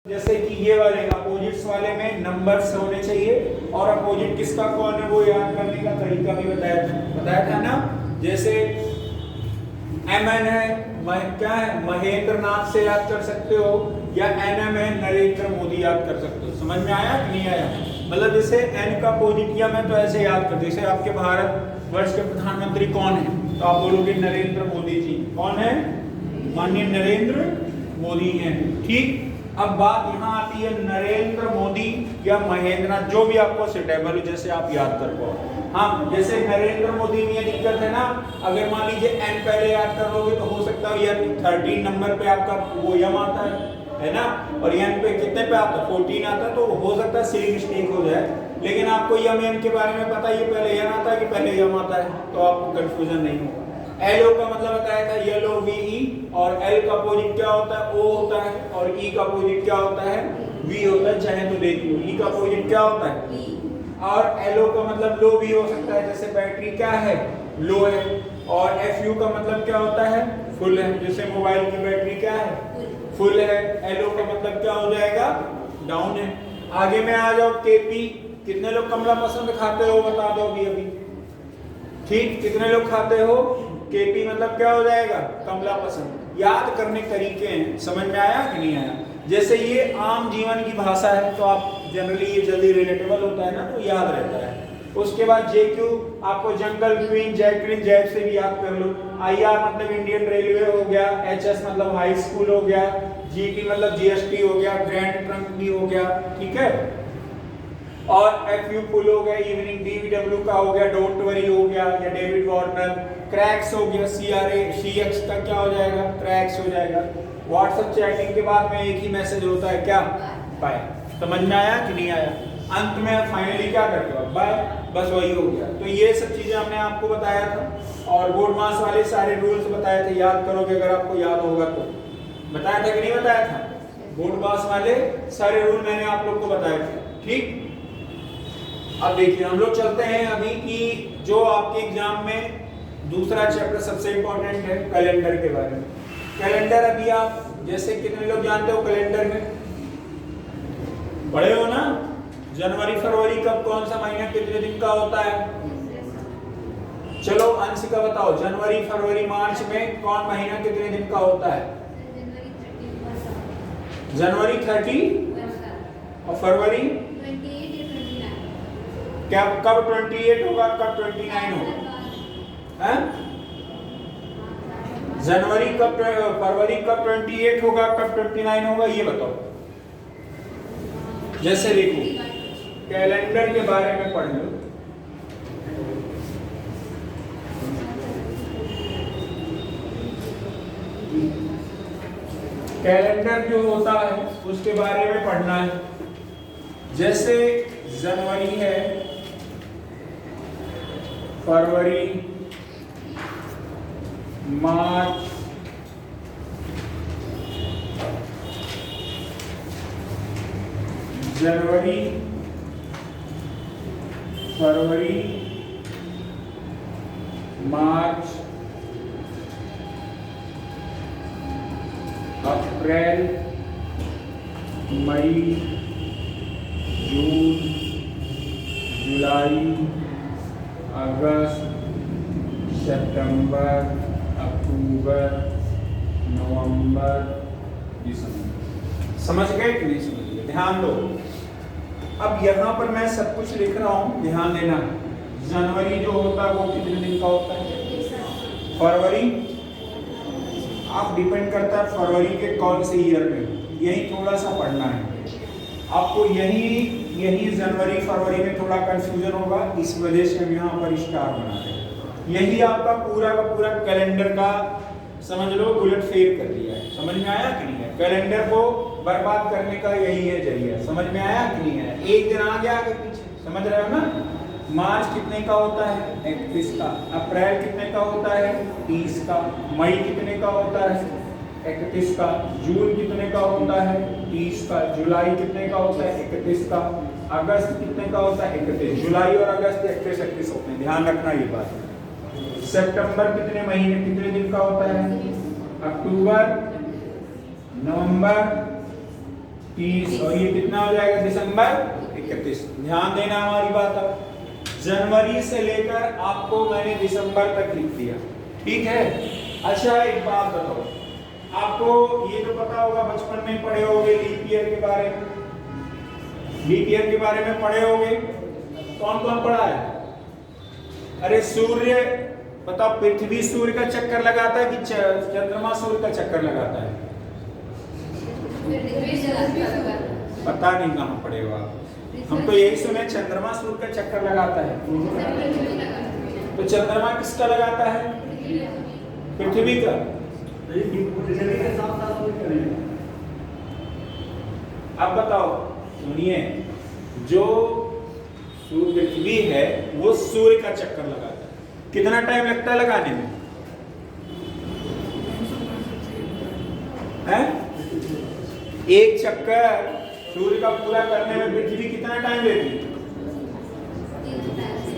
जैसे कि ये वाले अपोजिट्स वाले में नंबर्स होने चाहिए और अपोजिट किसका कौन है वो याद करने का तरीका भी बताया था ना। जैसे MN है क्या है महेंद्र नाथ से याद कर सकते हो, या NM है नरेंद्र मोदी याद कर सकते हो। समझ में आया कि नहीं आया? मतलब जैसे N का अपोजिट किया मैं तो ऐसे याद कर, जैसे आपके भारत वर्ष के प्रधानमंत्री कौन है तो आप बोलोगे नरेंद्र मोदी जी। कौन है? माननीय नरेंद्र मोदी हैं। ठीक, अब बात यहाँ आती है नरेंद्र मोदी या महेंद्र नाथ, जो भी आपको सुटेबल हो जैसे आप याद कर पाओ। हाँ, जैसे नरेंद्र मोदी में दिक्कत है ना, अगर मान लीजिए N पहले याद कर लोगे तो हो सकता है या 13 नंबर पे आपका वो यम आता है ना, और N पे कितने पे आता है 14 आता है, तो हो सकता है सिली मिस्टेक हो जाए। लेकिन आपको यम N के बारे में पता है, ये पहले यम आता है कि पहले यम आता है, तो आपको कंफ्यूजन नहीं होगा। LO का मतलब बताया था येलो VE, और L का अपोजिट क्या होता है? O होता है, और E का अपोजिट क्या होता है? V होता है। चाहे तो देखिए E का अपोजिट क्या होता है? और LO का मतलब लो भी हो सकता है, जैसे बैटरी क्या है? लो है। और FU का मतलब क्या होता है? फुल है, जैसे मोबाइल की बैटरी क्या है? फुल है। LO का मतलब क्या हो जाएगा? डाउन है। आगे में आ जाओ KP, कितने लोग कमला पसंद खाते हो बता दो अभी। ठीक, कितने लोग खाते हो? KP मतलब क्या हो जाएगा? कमला पसंद। याद करने तरीके हैं, समझ में आया कि नहीं आया? जैसे ये आम जीवन की भाषा है तो आप जनरली ये जल्दी रिलेटेबल होता है ना, तो याद रहता है। उसके बाद JQ आपको जंगल क्वीन जैकलिन जैब से भी याद कर लो। IR मतलब इंडियन रेलवे हो गया, HS मतलब हाई स्कूल हो गया, GT मतलब GST हो गया, ग्रैंड ट्रंक भी हो गया। ठीक है, और FU फुल हो गया, इवनिंग DVW का हो गया, डोंट वरी हो गया, या डेविड वार्नर। क्रैक्स हो गया, CX का क्या हो जाएगा? क्रैक्स हो जाएगा। व्हाट्सएप चैटिंग के बाद में एक ही मैसेज होता है क्या? बाय। समझ में आया कि नहीं आया? अंत में फाइनली क्या करते हो? बाय, बस वही हो गया। तो ये सब चीजें हमने आपको बताया था, और बोर्ड मास वाले सारे रूल्स बताए थे, याद करोगे अगर आपको याद होगा तो। बताया था कि नहीं बताया था? बोर्ड मास वाले सारे रूल मैंने आप लोग को बताए थे। ठीक, अब देखिए हम लोग चलते हैं अभी कि जो आपके एग्जाम में दूसरा चैप्टर सबसे इंपॉर्टेंट है कैलेंडर के बारे में। कैलेंडर अभी आप जैसे कितने लोग जानते हो कैलेंडर में? पढ़े हो ना? जनवरी फरवरी कब कौन सा महीना कितने दिन का होता है? चलो अंश का बताओ, जनवरी फरवरी मार्च में कौन महीना कितने दिन का होता है? जनवरी 30 और फरवरी क्या? कब 28 होगा, कब 29 होगा? हैं? जनवरी कब, फरवरी कब 28 होगा, कब 29 होगा, ये बताओ। जैसे देखो कैलेंडर के बारे में पढ़ लो। कैलेंडर जो होता है उसके बारे में पढ़ना है। जैसे जनवरी है, फरवरी, मार्च, जनवरी, फरवरी, मार्च, अप्रैल, मई, जून, जुलाई, अगस्त, सितंबर, अक्टूबर, नवंबर, दिसंबर। समझ गए कि नहीं समझ गए? ध्यान दो। अब यहाँ पर मैं सब कुछ लिख रहा हूँ, ध्यान देना। जनवरी जो होता है वो कितने दिन का होता है? फरवरी, आप डिपेंड करता है फरवरी के कौन से ईयर में, यही थोड़ा सा पढ़ना है आपको। यही जनवरी फरवरी में थोड़ा कंफ्यूजन होगा, इस वजह से हम यहाँ पर स्टार बना रहे हैं। यही आपका पूरा का पूरा कैलेंडर का समझ लो उलट फेर कर दिया है। समझ में आया कि नहीं है? कैलेंडर को बर्बाद करने का यही है जरिया। समझ में आया कि नहीं है? एक दिन आगे आगे पीछे, समझ रहे हो ना? मार्च कितने का होता है? 31 का। अप्रैल कितने का होता है? 30 का। मई कितने का होता है? 31 का। जून कितने का होता है? 30 का। जुलाई कितने का होता है? 31 का। अगस्त कितने का होता है? 31। जुलाई और अगस्त 31 होते हैं, ध्यान रखना ये बात। सितंबर कितने महीने कितने दिन का होता है? अक्टूबर, नवंबर, 30 और ये कितना हो जाएगा दिसंबर 31। ध्यान देना हमारी बात। अब जनवरी से लेकर आपको मैंने दिसंबर तक लिख दिया, ठीक है। अच्छा एक बात बताओ, आपको ये तो पता होगा, बचपन में पढ़े होगे लीप ईयर के बारे में, लीप ईयर के बारे में पढ़े होगे। कौन कौन पढ़ा है? अरे सूर्य, बताओ पृथ्वी सूर्य का चक्कर लगाता है कि चंद्रमा सूर्य का चक्कर लगाता है? पता नहीं कहाँ पढ़े हो आप। हम तो यही सुने चंद्रमा सूर्य का चक्कर लगाता है। तो चंद्रमा किसका लगाता है? पृथ्वी का। अब बताओ, सुनिए, जो पृथ्वी है वो सूर्य का चक्कर लगाता है। कितना टाइम लगता है लगाने में? है? एक चक्कर सूर्य का पूरा करने में पृथ्वी कितना टाइम लेती है?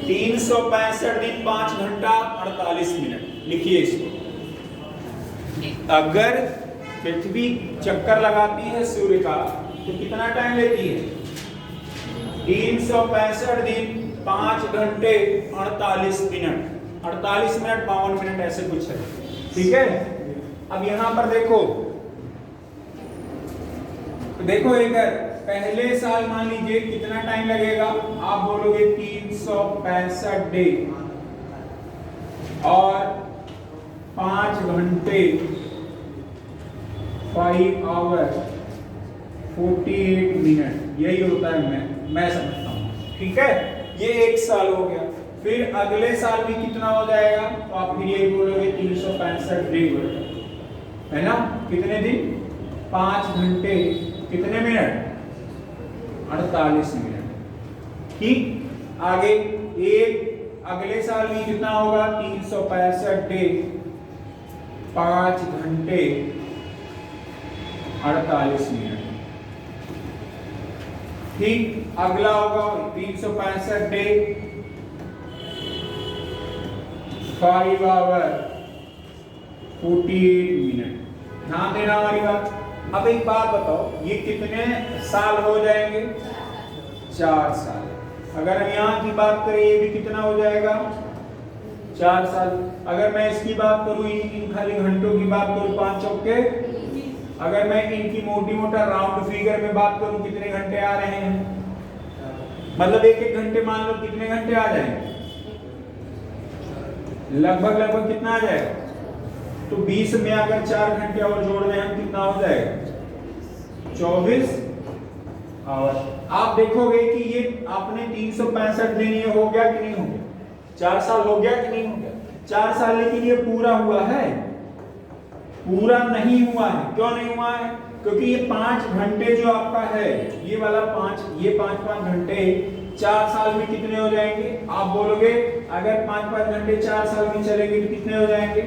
365 दिन 5 घंटा 48 मिनट। लिखिए इसको। अगर पृथ्वी चक्कर लगाती है सूर्य का तो कितना टाइम लेती है? 365 दिन 5 घंटे 48 मिनट। 48 मिनट 52 मिनट ऐसे कुछ है, ठीक है। अब यहां पर देखो, देखो एक पहले साल मान लीजिए कितना टाइम लगेगा? आप बोलोगे 365 डे और 5 घंटे 5 आवर 48 मिनट, यही होता है। मैं समझता हूँ, ठीक है। ये एक साल हो गया। फिर अगले साल भी कितना हो जाएगा? तो आप फिर यही बोलोगे 365 डे, है ना। कितने दिन? 5 घंटे कितने मिनट? 48 मिनट, ठीक। आगे एक अगले साल भी कितना होगा? 365 डे 5 घंटे 48 मिनट, ठीक। अगला होगा 365 डे 5 आवर 48 मिनट। ध्यान देना हमारी बात। अब एक बात बताओ, ये कितने साल हो जाएंगे? 4 साल। अगर हम यहाँ की बात करें, ये भी कितना हो जाएगा? 4 साल। अगर मैं इसकी बात करूँ, इन खाली घंटों की बात करूँ, 5 चौके, अगर मैं इनकी मोटी मोटा राउंड फिगर में बात करूँ, कितने घंटे आ रहे हैं? मतलब एक घंटे मान लो कितने घंटे आ जाएंगे? लगभग कितना आ जाएगा? तो 20 में अगर 4 घंटे और जोड़ दें हम, कितना हो जाएगा? 24 आवर। आप देखोगे कि ये आपने 365 दिन, ये हो गया कि नहीं हो गया? 4 साल हो गया कि नहीं हो गया? 4 साल, लेकिन ये पूरा हुआ है? पूरा नहीं हुआ है। क्यों नहीं हुआ है? क्योंकि ये 5 घंटे जो आपका है, ये वाला 5 घंटे 4 साल में कितने हो जाएंगे? आप बोलोगे अगर 5 घंटे 4 साल में चलेंगे तो कितने हो जाएंगे?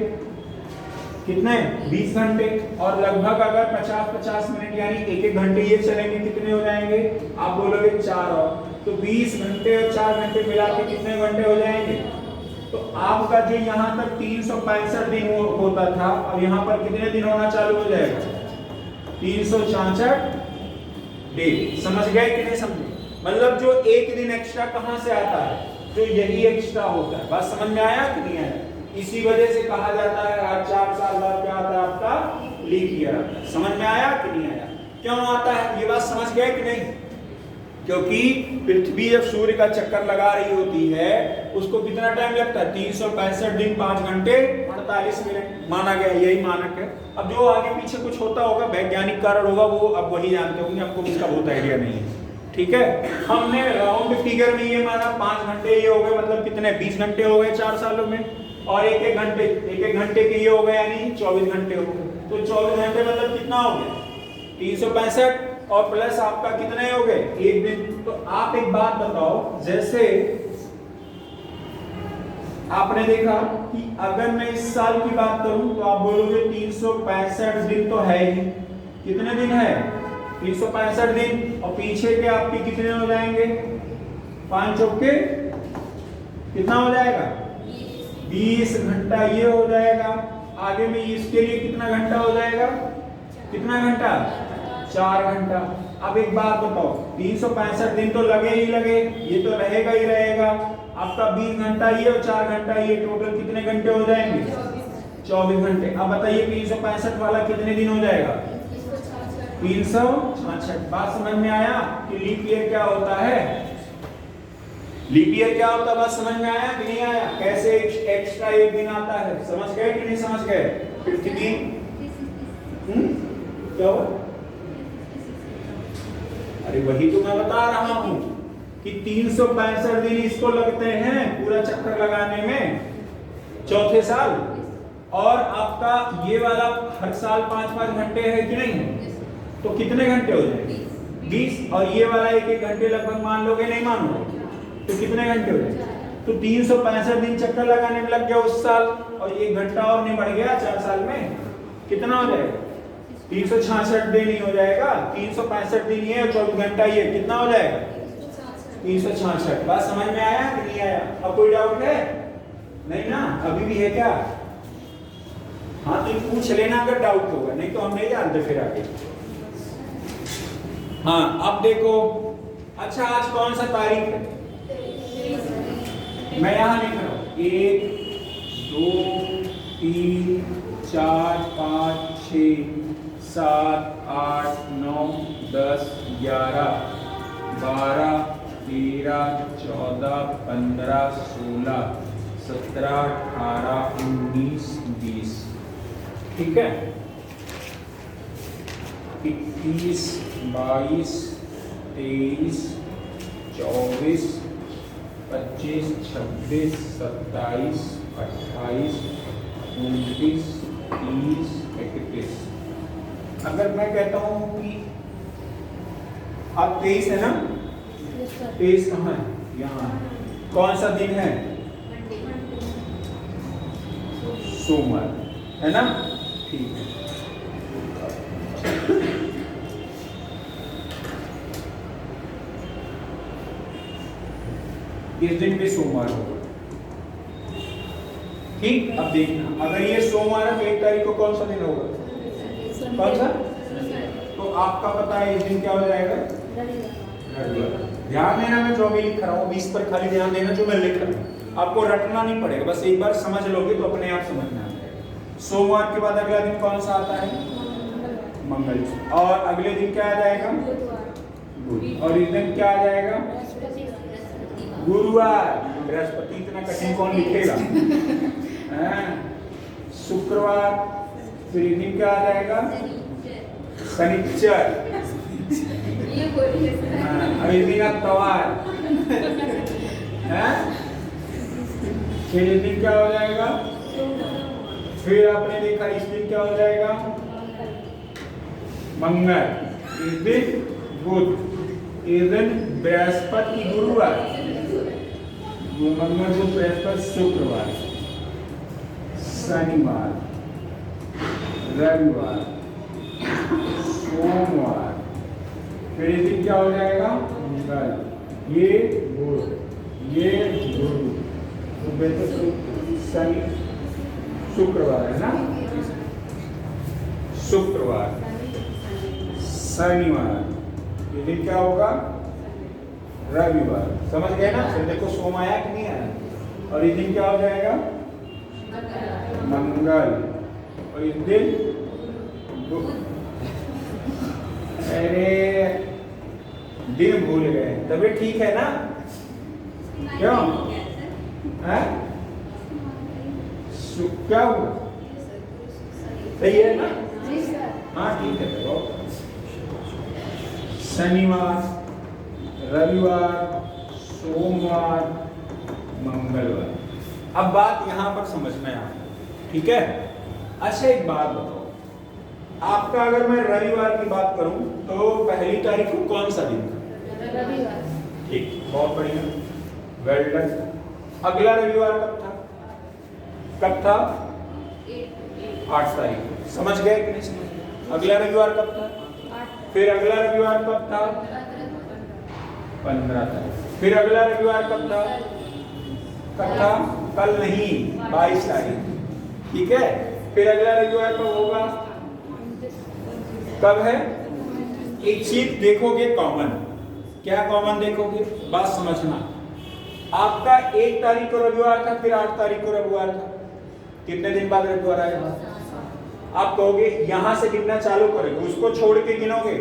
कितने? 20 घंटे। और लगभग अगर 50-50 मिनट यानी 1-1 घंटे ये चलेंगे, कितने हो जाएंगे? आप बोलोगे 4 और। तो 20 घंटे और 4 घंटे मिला के कितने घंटे हो जाएंगे? तो आपका जो यहाँ तक 365 दिन होता था, अब यहाँ पर कितने दिन होना चालू हो जाएगा? 366 डे। समझ गए कि नहीं समझे? मतलब जो एक दिन एक्स्ट्रा कहाँ से आता है? जो यही एक्स्ट्रा होता है। बात समझ में आया कि नहीं आया? इसी वजह से कहा जाता है हर 4 साल बाद क्या आता है? आपका लीप ईयर आता है। समझ में आया कि नहीं आया? क्यों आता है? ये बात समझ गए कि नहीं? क्योंकि पृथ्वी जब सूर्य का चक्कर लगा रही होती है, उसको कितना टाइम लगता है? 365 दिन 5 घंटे 48 मिनट माना गया, यही मानक है। अब जो आगे पीछे कुछ होता होगा, वैज्ञानिक कारण होगा, वो अब वही जानते होंगे, हमको इसका बहुत आइडिया नहीं है, ठीक है। हमने राउंड फिगर में ये माना 5 घंटे ये हो गए, मतलब कितने? 20 घंटे हो गए 4 सालों में। और एक एक घंटे के ये हो गए, यानी 24 घंटे हो गए। तो 24 घंटे मतलब कितना हो गया? 365 और प्लस आपका कितने हो गए? एक दिन। तो आप एक बात बताओ, जैसे आपने देखा कि अगर मैं इस साल की बात करूं तो आप बोलोगे 365 दिन तो है ही। कितने दिन है? 365 दिन। और पीछे के आपके कितने हो जाएंगे? 5 चौके कितना हो जाएगा? 20 घंटा ये हो जाएगा। आगे में इसके लिए कितना घंटा हो जाएगा? कितना घंटा? 4 घंटा। अब एक बात बताओ, 365 दिन तो लगे ही लगे, ये तो रहेगा ही रहेगा। आपका 20 घंटा ये और 4 घंटा ये, टोटल कितने घंटे हो जाएंगे? 24 घंटे। अब बताइए 365 वाला कितने दिन हो जाएगा? 366। बात समझ में आया कि लीप ईयर क्या होता है? लीप ईयर क्या होता है? बात समझ में आया कि नहीं आया? कैसे एक्स्ट्रा एक दिन आता है, समझ गए कि नहीं समझ गए? 50 क्या हुआ? अरे वही तो मैं बता रहा हूं कि 365 दिन इसको लगते हैं पूरा चक्कर लगाने में, चौथे साल। और आपका ये वाला हर साल 5-5 घंटे है कि नहीं, तो कितने घंटे हो जाएंगे? 20। और ये वाला 1-1 घंटे लगभग मान लोगे, नहीं मानोगे, तो कितने घंटे हो जाएंगे? तो 365 दिन चक्कर लगाने में लग गया उस साल, और 1 घंटा और नहीं बढ़ गया 4 साल में, कितना हो जाएगा? 366 दिन ही हो जाएगा। 365 दिन ये और 24 घंटा ये, कितना हो जाएगा? 366। बात समझ में आया कि नहीं आया? अब कोई डाउट है? नहीं ना, अभी भी है क्या? हाँ तो पूछ लेना अगर डाउट होगा, नहीं तो हम नहीं जानते फिर आगे। हाँ अब देखो, अच्छा आज कौन सा तारीख है? मैं यहां लिख रहा हूं 1 2 3 4 5 6 7 8 9 10 11 12 13 14 15 16 17 18 19 20। ठीक है, 21 22 23 24 25 26 27 28 29 30 31। अगर मैं कहता हूं कि अब 23 है ना, 23 कहाँ है? यहाँ। कौन सा दिन है? सोमवार है ना, ठीक है। इस दिन भी सोमवार होगा, ठीक। अब देखना, अगर ये सोमवार है तो 1 तारीख को कौन सा दिन होगा? कौन सा? तो आपका पता है इस दिन क्या हो जाएगा? रविवार। ध्यान देना, मैं जो भी लिख रहा हूँ 20 पर खाली ध्यान देना, जो मैं लिख रहा हूँ आपको रटना नहीं पड़ेगा, बस एक बार समझ लोगे तो अपने आप समझ में आ जाएगा। सोमवार के बाद अगला दिन कौन सा आता है? मंगल। और अगले दिन क्या आ जाएगा? बुध। और इस दिन क्या आ जाएगा? गुरुवार। बृहस्पति इतना कठिन कौन लिखेगा? शुक्रवार। फिर इस दिन क्या आ जाएगा? शनिचर। और इस दिन इतवार। फिर इस दिन क्या हो जाएगा? फिर आपने देखा इस दिन क्या हो जाएगा? मंगल। इस दिन बुध। इस दिन बृहस्पति गुरुवार। मंगल बुध बृहस्पति शुक्रवार शनिवार रविवार सोमवार। फिर इस दिन क्या हो जाएगा? मंगल। ये बुध, ये गुरु, शनि शुक्रवार है ना, शुक्रवार शनिवार। ये दिन क्या होगा? रविवार। समझ गए ना? फिर देखो सोम आया कि नहीं आया? और इस दिन क्या हो जाएगा? मंगल। और इस दिन अरे दिन भूल गए, तबीयत ठीक है ना? क्यों? क्या हुआ? सही है ना? हाँ ठीक है। देखो शनिवार रविवार सोमवार मंगलवार। अब बात यहां पर समझ में आ, ठीक है। अच्छा एक बात बताओ, आपका अगर मैं रविवार की बात करूं तो पहली तारीख को कौन सा दिन था? रविवार। ठीक, बहुत बढ़िया, वेल डन। अगला रविवार कब था? कब था? 8 तारीख। समझ गए कि नहीं समझ गए? अगला रविवार कब था? फिर अगला रविवार कब था? 15 तारीख। फिर अगला रविवार कब था? कब था? कल नहीं, 22 तारीख। ठीक है। फिर अगला रविवार कब होगा? कब है? एक चीज देखोगे कॉमन, क्या कॉमन देखोगे, बात समझना। आपका 1 तारीख को रविवार था, फिर 8 तारीख को रविवार था, कितने दिन बाद रविवार आएगा? आप कहोगे यहां से गिनना चालू करोगे, उसको छोड़ के गिनोगे,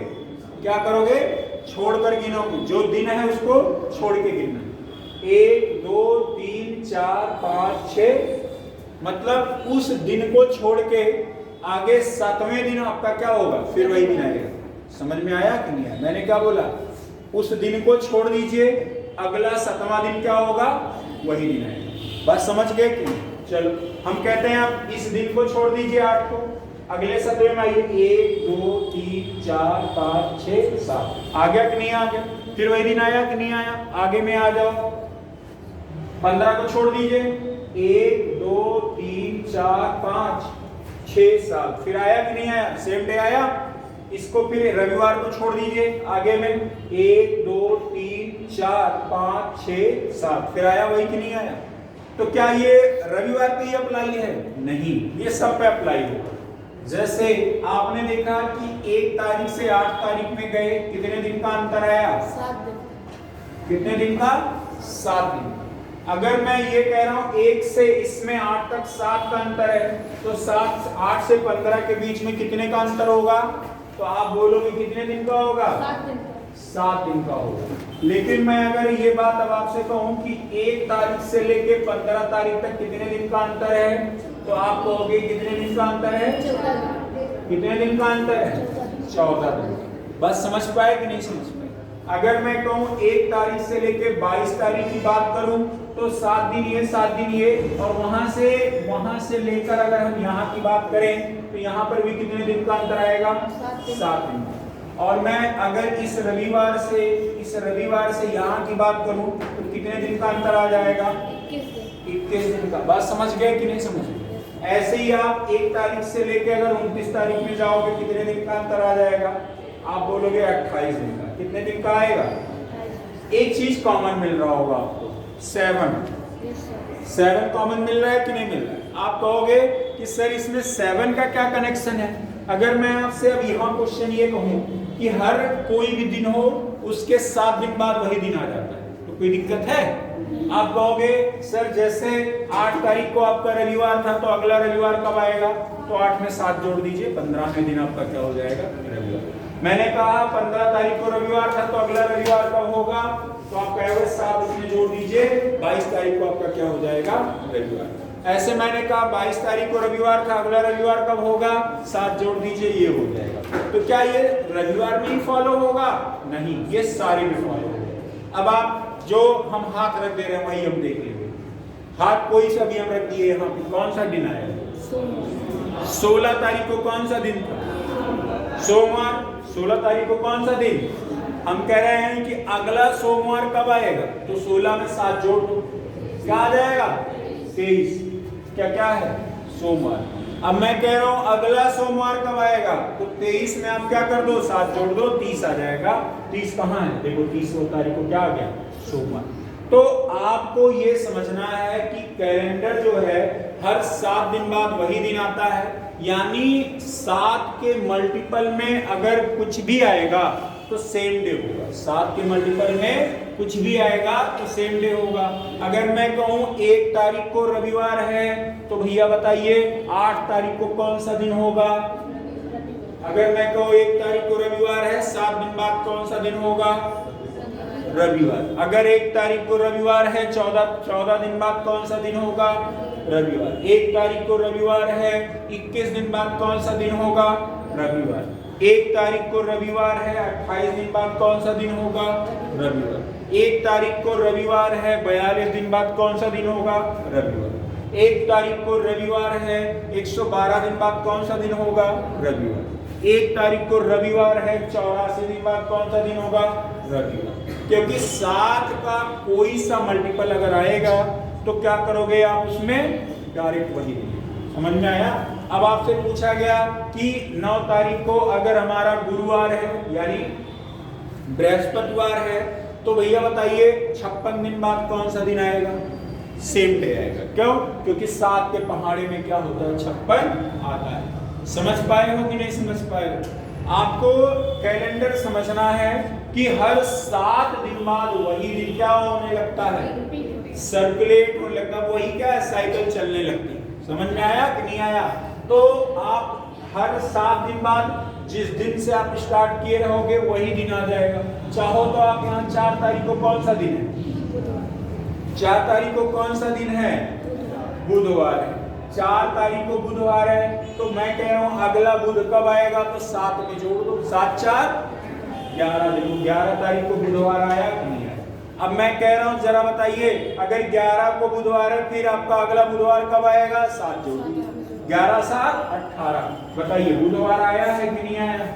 क्या करोगे? छोड़कर गिनोगे, जो दिन है उसको छोड़ के गिनना। 1 2 3 4 5 6, मतलब उस दिन को छोड़ के आगे 7वें दिन आपका क्या होगा? फिर वही दिन आएगा। समझ में आया कि नहीं आया? मैंने क्या बोला? उस दिन को छोड़ दीजिए, अगला 7वां दिन क्या होगा? वही दिन आएगा। बात समझ गए कि नहीं? चलो हम कहते हैं आप इस दिन को छोड़ दीजिए 8 को, अगले 7वें में आइए 1 2 3 4 5 6 7, आ गया कि नहीं आ गया? फिर वही दिन आया कि नहीं आया? आगे में आ जाओ, 15 को छोड़ दीजिए, 1 2 3 4 5 6 7, फिर आया कि नहीं आया? सेम डे आया। इसको फिर रविवार को छोड़ दीजिए, आगे में 1 2 3 4 5 6 7, फिर आया वही कि नहीं आया? तो क्या ये रविवार पे ही अप्लाई है? नहीं, ये सब पे अप्लाई होगा। जैसे आपने देखा कि 1 तारीख से 8 तारीख में गए, कितने दिन का अंतर आया? 7 दिन। कितने दिन का? 7 दिन। अगर मैं ये कह रहा हूं 1 से इसमें 8 तक 7 का अंतर है, तो 8 से 15 के बीच में कितने का अंतर होगा? तो आप बोलोगे कितने दिन का होगा? 7 दिन। 7 दिन का होगा। लेकिन मैं अगर ये बात अब आपसे कहूं कि 1 तारीख से लेके 15 तारीख तक कितने दिन का अंतर है, तो आप कहोगे कितने दिन का अंतर है? 14 दिन। कितने दिन का अंतर है? 14 दिन। बस समझ पाए कि नहीं समझ पाए? अगर मैं कहूं 1 तारीख से लेके 22 तारीख की बात करूं, तो 7 दिन ये 7 दिन ये, और वहां से लेकर अगर हम यहाँ की बात करें तो यहाँ पर भी कितने दिन का अंतर आएगा? 7 दिन। और मैं अगर इस रविवार से यहाँ की बात करूं तो कितने दिन का अंतर आ जाएगा? 21 दिन का। बात समझ गए कि नहीं समझ गए? ऐसे ही आप 1 तारीख से लेके अगर 29 तारीख में जाओगे, कितने दिन का अंतर आ जाएगा? आप बोलोगे 28 दिन का। कितने दिन का आएगा? एक चीज कॉमन मिल रहा होगा आपको, 7 कॉमन मिल रहा है कि नहीं मिल रहा है? आप कहोगे कि सर इसमें 7 का क्या कनेक्शन है? अगर मैं आपसे अब यहाँ क्वेश्चन ये कहूँ कि हर कोई भी दिन हो उसके 7 दिन बाद वही दिन आ जाता है, तो कोई दिक्कत है? आप कहोगे सर जैसे 8 तारीख को आपका रविवार था, तो अगला रविवार कब आएगा? तो 8 में 7 जोड़ दीजिए, 15वें दिन आपका क्या हो जाएगा? रविवार। मैंने कहा 15 तारीख को रविवार था, तो अगला रविवार कब होगा? तो आप कहोगे 7 उसमें जोड़ दीजिए, 22 तारीख को आपका क्या हो जाएगा? रविवार। ऐसे मैंने कहा 22 तारीख को रविवार था, अगला रविवार कब होगा? 7 जोड़ दीजिए, ये हो जाएगा। तो क्या ये रविवार में ही फॉलो होगा? नहीं, ये सारे में फॉलो होगा। अब आप जो हम हाथ रख दे रहे हैं वही हम देख लेंगे। हाथ कोई सा भी हम रख दिए यहाँ पे, कौन सा दिन आया? 16 तारीख को कौन सा दिन था? सोमवार। 16 तारीख को कौन सा दिन? हम कह रहे हैं कि अगला सोमवार कब आएगा? तो 16 में 7 जोड़ दो, क्या आ जाएगा? 23। क्या है? सोमवार। अब मैं कह रहा हूं अगला सोमवार कब आएगा? तो 23 में आप क्या कर दो? 7 जोड़ दो, 30 आ जाएगा। 30 कहाँ है? देखो 30 तारीख को क्या आ गया? सोमवार। तो आपको ये समझना है कि कैलेंडर जो है हर 7 दिन बाद वही दिन आता है, यानी 7 के मल्टीपल में अगर कुछ भी आएगा तो सेम डे होगा। 7 के मल्टीपल में कुछ भी आएगा तो सेम डे होगा। अगर मैं कहूं 1 तारीख को रविवार है, तो भैया बताइए 8 तारीख को कौन सा दिन होगा? अगर मैं कहूं 1 तारीख को रविवार है, 7 दिन बाद कौन सा दिन होगा? रविवार। अगर 1 तारीख को रविवार है, 14 दिन बाद कौन सा दिन होगा? रविवार। 1 तारीख को रविवार है, 21 दिन बाद कौन सा दिन होगा? रविवार। 1 तारीख को रविवार है, 28 दिन बाद कौन सा दिन होगा? रविवार। 1 तारीख को रविवार है, 42 दिन बाद कौन सा दिन होगा? रविवार। 1 तारीख को रविवार है, 112 दिन बाद कौन सा दिन होगा? रविवार। 1 तारीख को रविवार है, 84 दिन बाद कौन सा दिन होगा? रविवार। क्योंकि 7 का कोई सा मल्टीपल अगर आएगा तो क्या करोगे आप? उसमें डायरेक्ट वही देंगे। समझ में आया? अब आपसे पूछा गया कि 9 तारीख को अगर हमारा गुरुवार है यानी बृहस्पतिवार है, तो भैया बताइए 56 दिन बाद कौन सा दिन आएगा? सेम डे आएगा। क्यों? क्योंकि 7 के पहाड़े में क्या होता है? 56 आता है। समझ पाए हो कि नहीं समझ पाए हो? आपको कैलेंडर समझना है कि हर 7 दिन बाद वही दिन क्या होने लगता है, सर्कुलेट होने लगता है, वही क्या है, साइकिल चलने लगती है। समझ में आया कि नहीं आया? तो आप हर 7 दिन बाद जिस दिन से आप स्टार्ट किए रहोगे वही दिन आ जाएगा। चाहो तो आप यहाँ 4 तारीख को कौन सा दिन है, 4 तारीख को कौन सा दिन है, बुधवार है। 4 तारीख को बुधवार है, तो मैं कह रहा हूँ अगला बुध कब आएगा, तो 7 में जोड़ दो, 7 4 11। देखो 11 तारीख को बुधवार आया कि नहीं आया? अब मैं कह रहा हूँ जरा बताइए, अगर 11 को बुधवार है फिर आपका अगला बुधवार कब आएगा, 7 जोड़ दो, 11 7 18। बताइए बुधवार आया है कि नहीं आया?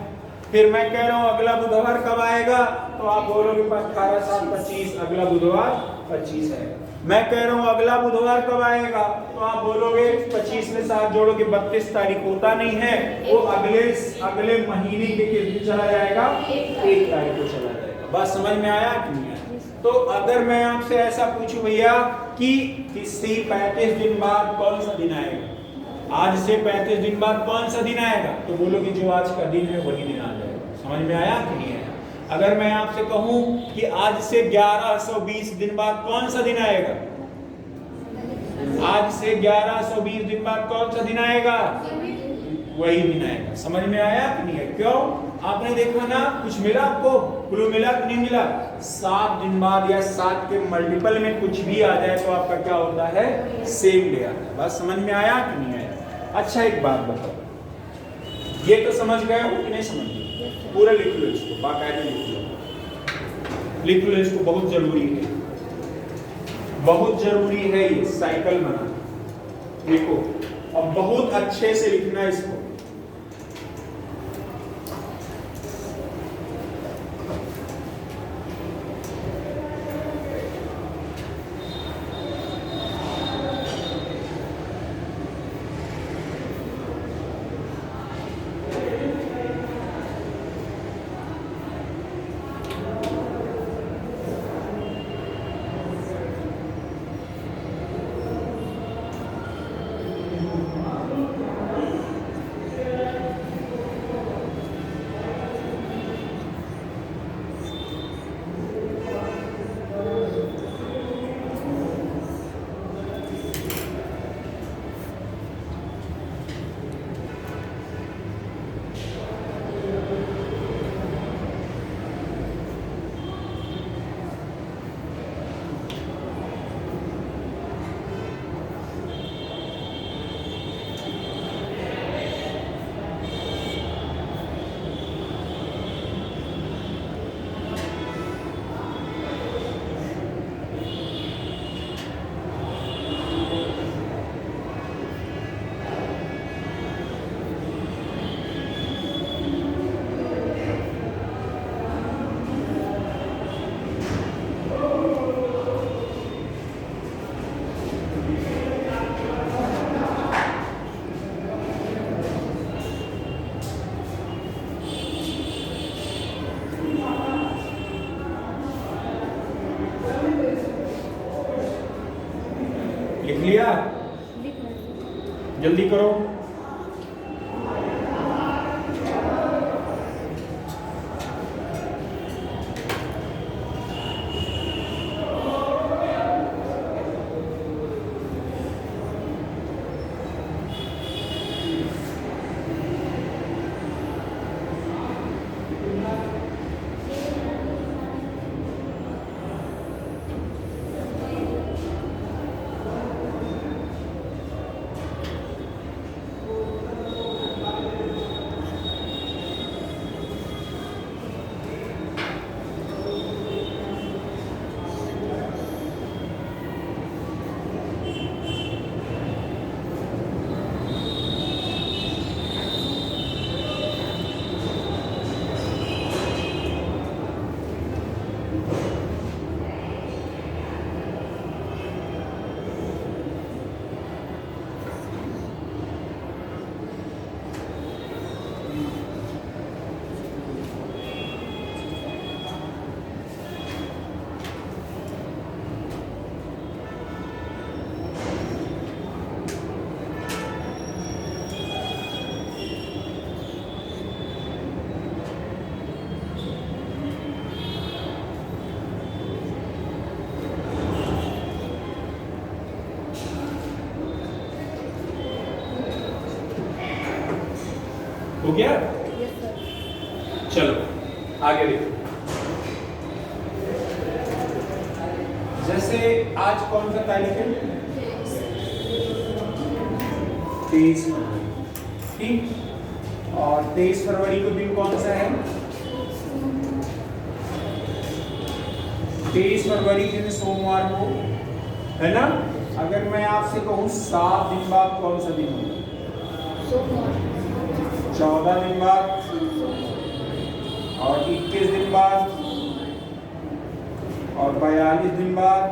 फिर मैं कह रहा हूँ अगला बुधवार कब आएगा, तो आप बोलोगे 18 7 25, अगला बुधवार 25 है। मैं कह रहा हूँ अगला बुधवार कब आएगा, तो आप बोलोगे 25 में 7 जोड़ोगे 32 तारीख होता नहीं है, वो अगले महीने के किस दिन चला जाएगा, 1 तारीख को चला जाएगा। बात समझ में आया कि नहीं आया? तो अगर मैं आपसे ऐसा पूछूं भैया कि किसी 35 दिन बाद कौन सा दिन आएगा, आज से 35 दिन बाद कौन सा दिन आएगा, तो बोलोगे जो आज का दिन है वही दिन आ जाएगा। समझ में आया कि नहीं आया? अगर मैं आपसे कहूं कि आज से 1120 दिन बाद कौन सा दिन आएगा, आज से 1120 दिन बाद कौन सा दिन आएगा, वही दिन आएगा। समझ में आया कि नहीं है? क्यों? आपने देखा ना, कुछ मिला आपको, क्लू मिला कि नहीं मिला? 7 दिन बाद या 7 के मल्टीपल में कुछ भी आ जाए तो आपका क्या होता है, सेम डे आता है। बात समझ में आया कि नहीं आया? अच्छा एक बात बताओ, ये तो समझ गए हो कि नहीं समझ गए? पूरा लिख लो इसको, बाकायदा लिख लो इसको, बहुत जरूरी है, बहुत जरूरी है ये साइकिल बनाना। देखो अब बहुत अच्छे से लिखना इसको। लिख लिया? जल्दी करो। हो गया? Yes sir. चलो आगे देखो। जैसे आज कौन सा तारीख है? 23 फरवरी, ठीक। और 23 फरवरी को दिन कौन सा है? 23 फरवरी दिन सोमवार को, है ना? अगर मैं आपसे कहूँ 7 दिन बाद कौन सा दिन होगा? सोमवार। 14 दिन बाद और 21 दिन बाद और 42 दिन बाद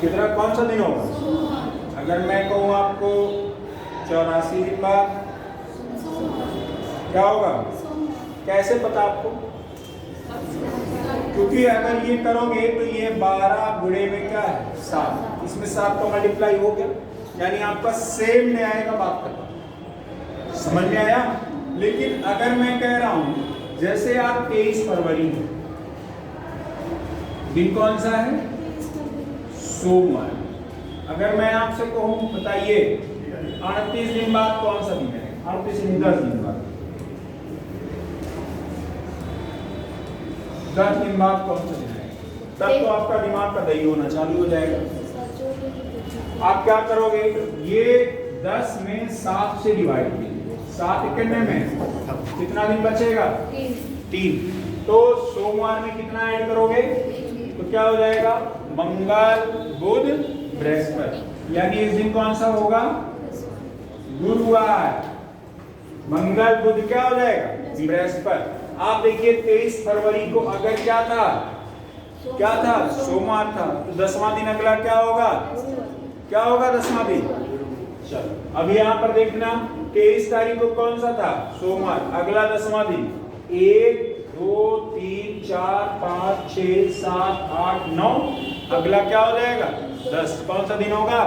कितना कौन सा दिन होगा? अगर मैं कहूँ आपको 84 दिन बाद क्या होगा? कैसे पता आपको? क्योंकि अगर ये करोगे तो ये 12 गुणे में क्या है? 7, इसमें 7 का मल्टीप्लाई हो गया, यानी आपका सेम न्याय का बात करता। समझ में आया? लेकिन अगर मैं कह रहा हूं जैसे आप 23 फरवरी दिन कौन सा है? सोमवार। अगर मैं आपसे कहूं बताइए 38 दिन बाद कौन सा दिन है? 38 दिन 10 दिन बाद, 10 दिन बाद कौन सा दिन है? तब तो आपका दिमाग का दही होना चालू हो जाएगा। आप क्या करोगे? ये 10 में 7 से डिवाइड कीजिए, 7 कितने में कितना दिन बचेगा? 3। तो सोमवार में कितना ऐड करोगे? तो क्या हो जाएगा? मंगल बुध बृहस्पति, यानी इस दिन कौन सा होगा? गुरुवार। मंगल बुध क्या हो जाएगा? बृहस्पति। आप देखिए 23 फरवरी को अगर क्या था? क्या था? सोमवार था, तो 10वां दिन अगला क्या होगा? क्या होगा 10वां दिन? चलो अब यहाँ पर देखना 23 तारीख को कौन सा था? सोमवार। अगला 10वां दिन 1 2 3 4 5 6 7 8 9, अगला क्या हो जाएगा? 10। कौन सा दिन होगा?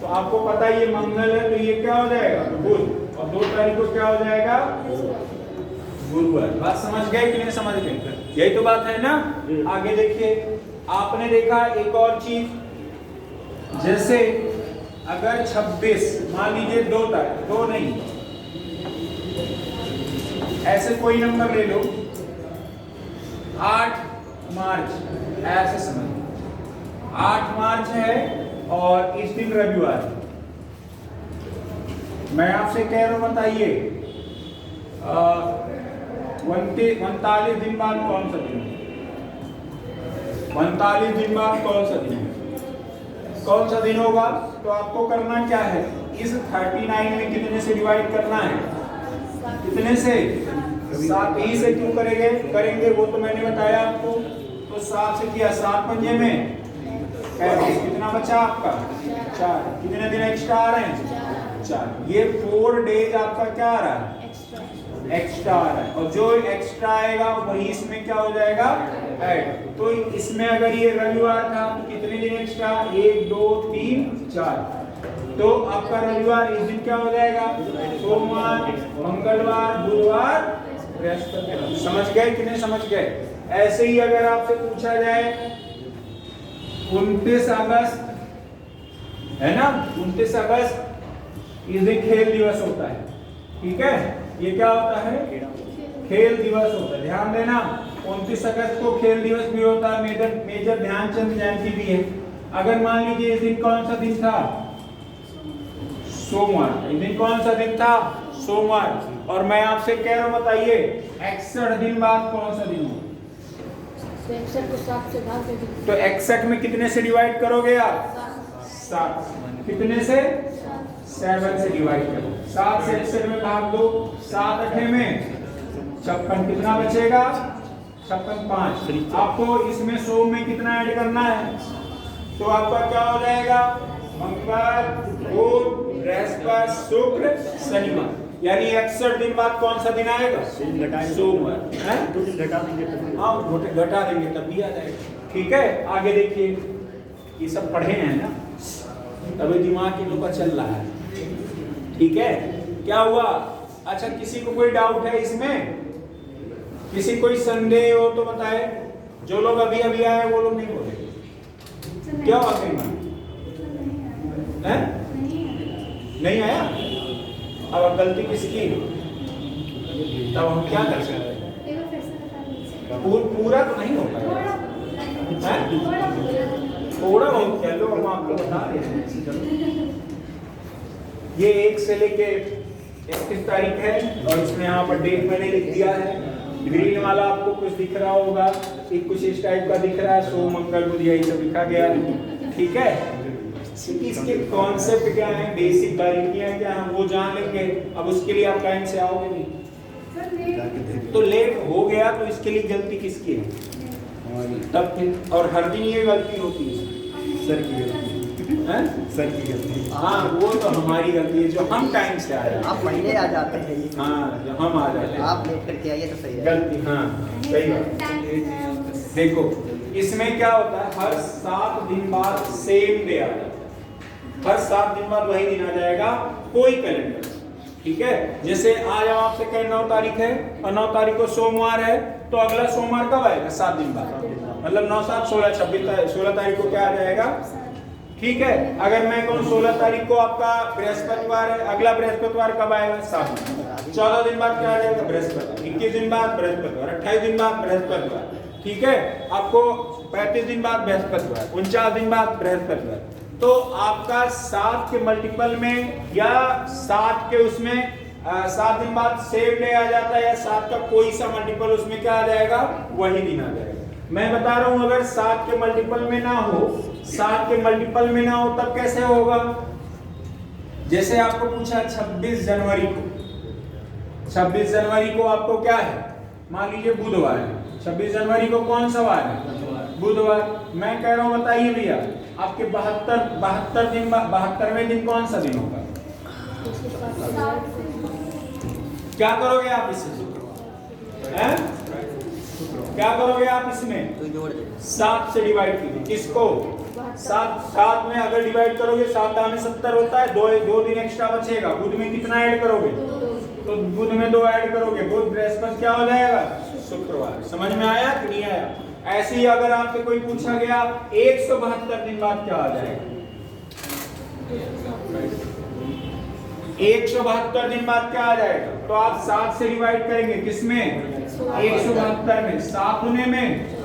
तो आपको पता है ये मंगल है, तो ये क्या हो जाएगा? बुध। और 2 तारीख को क्या हो जाएगा? गुरुवार। बात समझ गए कि नहीं समझ गए? यही तो बात है ना। आगे देखिए, आपने देखा एक और चीज, जैसे अगर 26 मान लीजिए 2 तारीख, 2 नहीं, ऐसे कोई नंबर ले लो, 8 मार्च ऐसे समझ, 8 मार्च है और इस दिन रविवार है। मैं आपसे कह रहा हूं बताइए 39 दिन बाद कौन सा दिन है? 39 दिन बाद कौन सा दिन है? कौन सा दिन होगा? तो आपको करना क्या है? इस 39 में कितने से डिवाइड करना है? कितने से? 7 ही से क्यों करेंगे वो तो मैंने बताया आपको। तो 7 से किया, 7 पंजे में 35, कितना बचा आपका? 4। कितने दिन एक्स्ट्रा आ रहे हैं? 4। ये 4 डेज आपका क्या आ रहा है? एक्स्ट्रा आ रहा है। और जो एक्स्ट्रा आएगा वही इसमें क्या हो जाएगा? ऐड। तो इसमें अगर ये रविवार था तो कितने दिन एक्स्ट्रा? 1 2 3 4। तो आपका रविवार इस दिन क्या हो जाएगा? सोमवार, मंगलवार, बुधवार, बृहस्पति। समझ गए कि नहीं समझ गए? ऐसे ही अगर आपसे पूछा जाए 29 अगस्त है ना, 29 अगस्त इस दिन खेल दिवस होता है, ठीक है? ये क्या होता है? खेल दिवस होता है। ध्यान देना 29 अगस्त को खेल दिवस भी होता है, मेजर ध्यानचंद जयंती भी है। अगर मान लीजिए इस दिन कौन सा दिन था? सोमवार। इस दिन कौन सा दिन था? सोमवार। और मैं आपसे कह रहा हूं बताइए 61 दिन बाद कौन सा दिन होगा? 61 को 7 से भाग दे। तो 61 में कितने से डिवाइड करोगे आप? 7। कितने से? 7 से डिवाइड करो। 7 से 61 में भाग दो, 7 8 में 56, कितना बचेगा? 56 5। आपको इसमें 100 में कितना ऐड करना है? तो आपका क्या हो जाएगा? मंगल बुध बृहस्पति शुक्र शनिवार, यानी 61 दिन बाद कौन सा दिन आएगा? सोमवार। हाँ घटा देंगे तब भी आ जाएगा। ठीक है, आगे देखिए, ये सब पढ़े हैं ना, तभी दिमाग इन लोग का चल रहा है। ठीक है, क्या हुआ? अच्छा, किसी को कोई डाउट है इसमें? किसी कोई संदेह हो तो बताए। जो लोग अभी अभी आए वो लोग नहीं बोले। क्या हुआ? नहीं आया? अब गलती किसकी? तब हम क्या कर सकते हैं? पूरा तो नहीं होगा, थोड़ा बहुत कह लो, हम आपको बता रहे हैं। ये 1 से लेके 31 तारीख है और इसमें यहाँ पर डेट मैंने लिख दिया है। ग्रीन वाला आपको कुछ दिख रहा होगा, एक कुछ इस टाइप का दिख रहा है, सोम मंगल बुध यही सब लिखा गया है, ठीक है। इसके कॉन्सेप्ट क्या है, बेसिक बारीकियां क्या है, वो जान लेंगे। अब उसके लिए आप टाइम से आओगे नहीं, तो लेट हो गया तो इसके लिए गलती किसकी है? तब फिर और हर दिन ये गलती होती है, सर की गलती हैं? सर की गलती। हाँ, वो तो हमारी गलती है जो हम टाइम से आए। आप पहले आ जाते हैं ये। हाँ, जो हम आ जाते हैं, आप लेट करके आइए तो सही है। गलती, हाँ सही बात। देखो इसमें क्या होता है, हर 7 दिन बाद सेम डे आ जाता है, हर 7 दिन बाद वही दिन आ जाएगा कोई कैलेंडर, ठीक है। जैसे आज हम आपसे कहें 9 तारीख है और 9 तारीख को सोमवार है, तो अगला सोमवार कब आएगा? 7 दिन बाद, मतलब 9 7 16 26 16 तारीख को क्या आ जाएगा, ठीक है। अगर मैं कहूँ 16 तारीख को आपका बृहस्पतिवार है, अगला बृहस्पतिवार कब आएगा? 7 दिन। 14 दिन बाद क्या आ जाएगा? बृहस्पतिवार। 21 दिन बाद बृहस्पतिवार, 28 दिन बाद बृहस्पतिवार, ठीक है। आपको 35 दिन बाद बृहस्पतिवार, 49 दिन बाद बृहस्पतिवार। तो आपका 7 के मल्टीपल में या 7 के उसमें 7 दिन बाद सेम डे आ जाता है, या 7 का कोई सा मल्टीपल उसमें क्या आ जाएगा, वही दिन आ जाएगा। मैं बता रहा हूं अगर 7 के मल्टीपल में ना हो, 7 के मल्टीपल में ना हो तब कैसे होगा? जैसे आपको पूछा 26 जनवरी को, 26 जनवरी को आपको क्या है, मान लीजिए बुधवार है। 26 जनवरी को कौन सा वार है? बुधवार। मैं कह रहा हूं बताइए भैया, आपके 72वें दिन कौन सा दिन होगा? क्या करोगे आप इससे? क्या करोगे आप इसमें? तो जोड़ दे। 7 से डिवाइड कीजिए। किसको? 7 में अगर डिवाइड करोगे 7 दाने 70 होता है, 2 दिन एक्स्ट्रा बचेगा। बुध में कितना ऐड करोगे? तो बुध में 2 ऐड करोगे, बुध बृहस्पति क्या हो जाएगा? शुक्रवार। समझ में आया कि नहीं आया? ऐसे ही अगर आपसे कोई पूछा गया 172 दिन बाद क्या आ जाएगा? 172 दिन बाद क्या आ जाएगा? तो आप 7 से डिवाइड करेंगे, किसमें? 172 में। 7 गुने में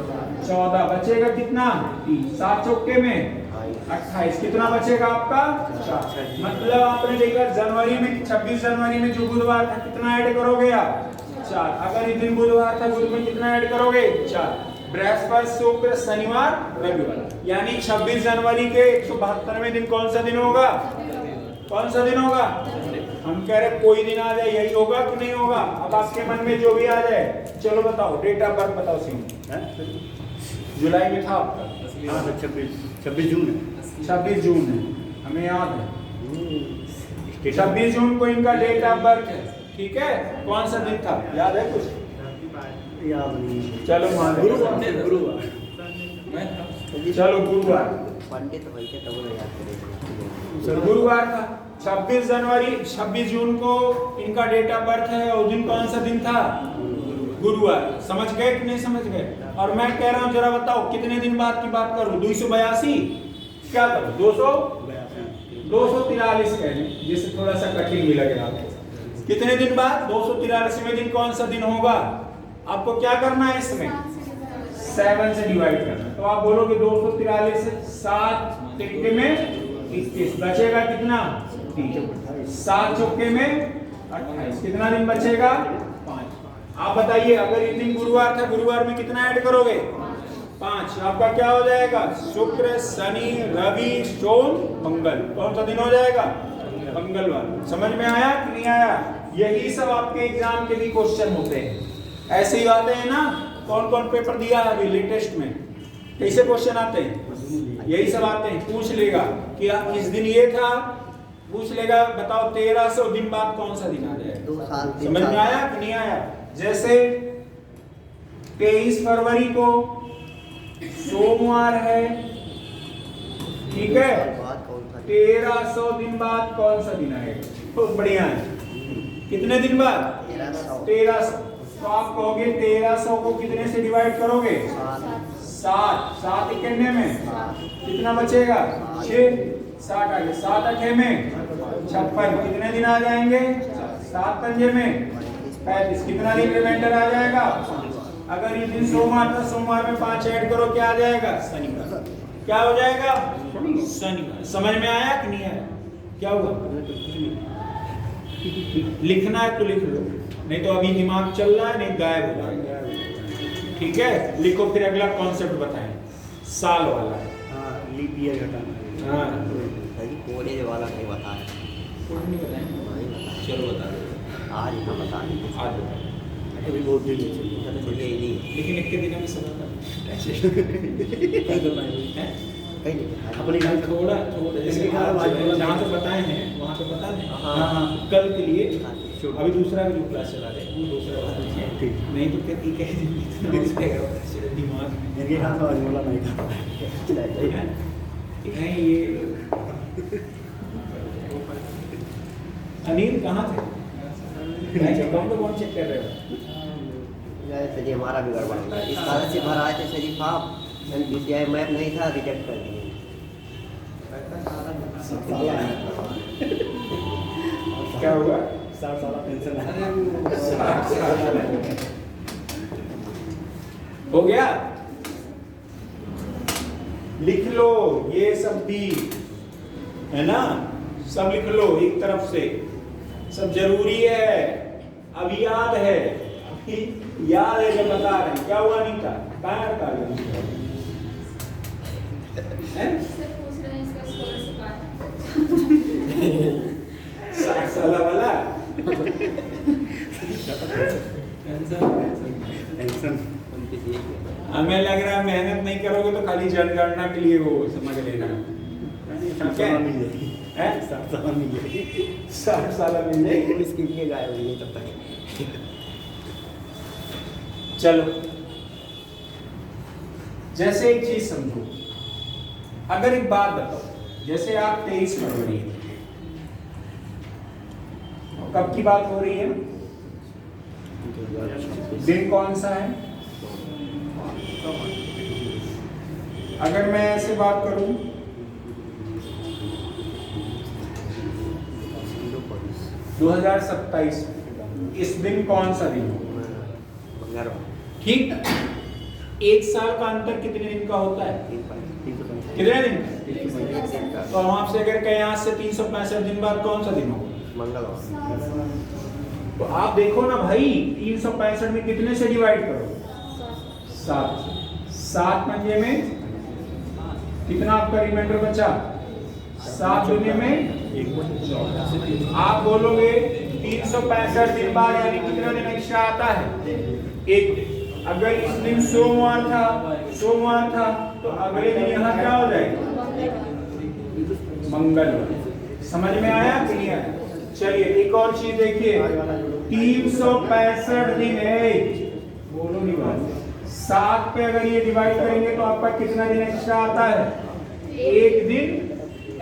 14 बचेगा कितना? 3। 7 चौके में 28, कितना बचेगा आपका? 4। मतलब आपने देखा जनवरी में 26 जनवरी में जो बुधवार था कितना ऐड करोगे आप? 4। अगर इस दिन बुधवार था, बुध में कितना ऐड करोगे? 4। बृहस्पति शुक्र शनिवार रविवार, यानी 26 जनवरी के 172वें दिन कौन सा दिन होगा? कौन सा दिन होगा? हम कह रहे कोई दिन आ जाए, यही होगा कि नहीं होगा? अब आपके मन में जो भी आ जाए, चलो बताओ, डेट ऑफ बर्थ बताओ। जुलाई में था आपका? 26 जून है। 26 जून है, हमें याद है। 26 जून को इनका डेट ऑफ बर्थ है, ठीक है। कौन सा दिन था, याद है कुछ? याद नहीं। चलो मान लो गुरुवार। चलो गुरुवार, पंडित भाई के तब याद करेंगे। गुरुवार था। 26 जून को इनका डेट ऑफ बर्थ है, और दिन कौन सा दिन था? गुरुवार। समझ गए कि नहीं समझ गए? और मैं कह रहा हूं जरा बताओ कितने दिन बाद की बात करूं? 282 क्या करूं? 243 कह लें, जिससे थोड़ा सा कठिन भी लगे आपको। कितने दिन बाद? 243वें दिन कौन सा दिन होगा? आपको क्या करना है इसमें? 7 से डिवाइड करना। तो आप बोलोगे 243 7 तिक्के में 21, बचेगा कितना? 3। 7 चौके में 28, कितना दिन बचेगा? 5। आप बताइए अगर इस दिन गुरुवार था, गुरुवार में कितना ऐड करोगे? 5। आपका क्या हो जाएगा? शुक्र शनि रवि सोम मंगल, कौन सा दिन हो जाएगा? मंगलवार। समझ में आया कि नहीं आया? यही सब आपके एग्जाम के भी क्वेश्चन होते हैं, ऐसे ही आते हैं ना। कौन कौन पेपर दिया है अभी लेटेस्ट में? कैसे क्वेश्चन आते हैं? यही सब आते हैं। पूछ लेगा कि इस दिन ये था, पूछ लेगा बताओ 1300 दिन बाद कौन सा दिन आ जाएगा? 2 साल। समझ में आया कि नहीं आया? जैसे 23 फरवरी को सोमवार है, ठीक है। 1300 दिन बाद कौन सा दिन आएगा? बहुत बढ़िया है। कितने दिन बाद? 1300। तो आप कहोगे 1300 को कितने से डिवाइड करोगे? 7। 7 इक्यानवे में कितना बचेगा? 6। 60 आ गया। 7 8 में 56, कितने दिन आ जाएंगे? 7 पंजे में 35, कितना दिन रिमाइंडर आ जाएगा? अगर ये दिन सोमवार था, सोमवार में 5 ऐड करो, क्या आ जाएगा? शनिवार। क्या हो जाएगा? शनिवार। समझ में आया कि नहीं आया? क्या हुआ? लिखना है तो लिख लो, नहीं तो अभी दिमाग चल रहा है, नहीं गायब हो जाएगा। ठीक है, लिखो। फिर अगला कॉन्सेप्ट बताएं, साल वाला। हाँ, लीप ईयर घटाना। हाँ, कोडेज वाला नहीं बताया। नहीं बताएं, चलो बता दो। आज यहाँ बता दें। आज बताओ। अभी बहुत दिन नहीं चली। चलो ये ही नहीं लेकिन एक के दिन में समझ कहीं नहीं। अपने घर थोड़ा थोड़ा जैसे जहाँ पे बताए हैं वहाँ पे बता दें। हाँ। हाँ, कल के लिए अभी दूसरा भी जो क्लास चला रहे हैं वो दूसरा बता दीजिए। ठीक। नहीं तो क्या कह दिमाग में इनके हाथ में आज बोला नहीं था। नहीं। ये अनिल कहाँ थे? कौन चेक कर रहे हो? सर जी हमारा भी गड़बड़ होता है। इस कारण से भर आए थे शरीफ आप, बीसीआई मैप नहीं था, रिजेक्ट कर दिए। क्या हुआ? 60 साल पेंशन हो गया? लिख लो ये सब भी, है ना? सब लिख लो एक तरफ से, सब जरूरी है। अभी याद है, अभी याद है जब बता रहे हैं। क्या हुआ नीता? कहाँ रखा है? साला वाला पेंशन। हमें लग रहा है मेहनत नहीं करोगे तो खाली जनगणना के लिए वो समझ लेना। 60 साल मिल जाएगी। 60 साल मिल जाएगी। 60 साल मिल जाएगी। इसके लिए गायब हुई तब तक। चलो, जैसे एक चीज समझो, अगर एक बात बताओ, जैसे आप 23 फरवरी, कब की बात हो रही है? दिन कौन सा है? अगर मैं ऐसे बात करूं, 2027, इस दिन कौन सा दिन हो? ठीक। एक साल का अंतर कितने दिन का होता है? कितने दिन? तो हम आपसे अगर कहें आज से 365 दिन बाद कौन सा दिन होगा? मंगलवार। तो आप देखो ना भाई, 365 में कितने से डिवाइड करो? 7। 7 पंजे में कितना आपका रिमाइंडर बचा? 7 दुनिया में आप बोलोगे 365 दिन बाद यानी कितना दिन एक्स्ट्रा आता है? एक दिन। अगर इस दिन सोमवार था तो अगले दिन यहाँ क्या हो जाएगा? मंगलवार। समझ में आया कि नहीं आया? चलिए एक और चीज देखिए, 365 दिन है, बोलो नहीं बात। 7 पे अगर ये डिवाइड करेंगे तो आपका कितना दिन एक्स्ट्रा आता है? एक दिन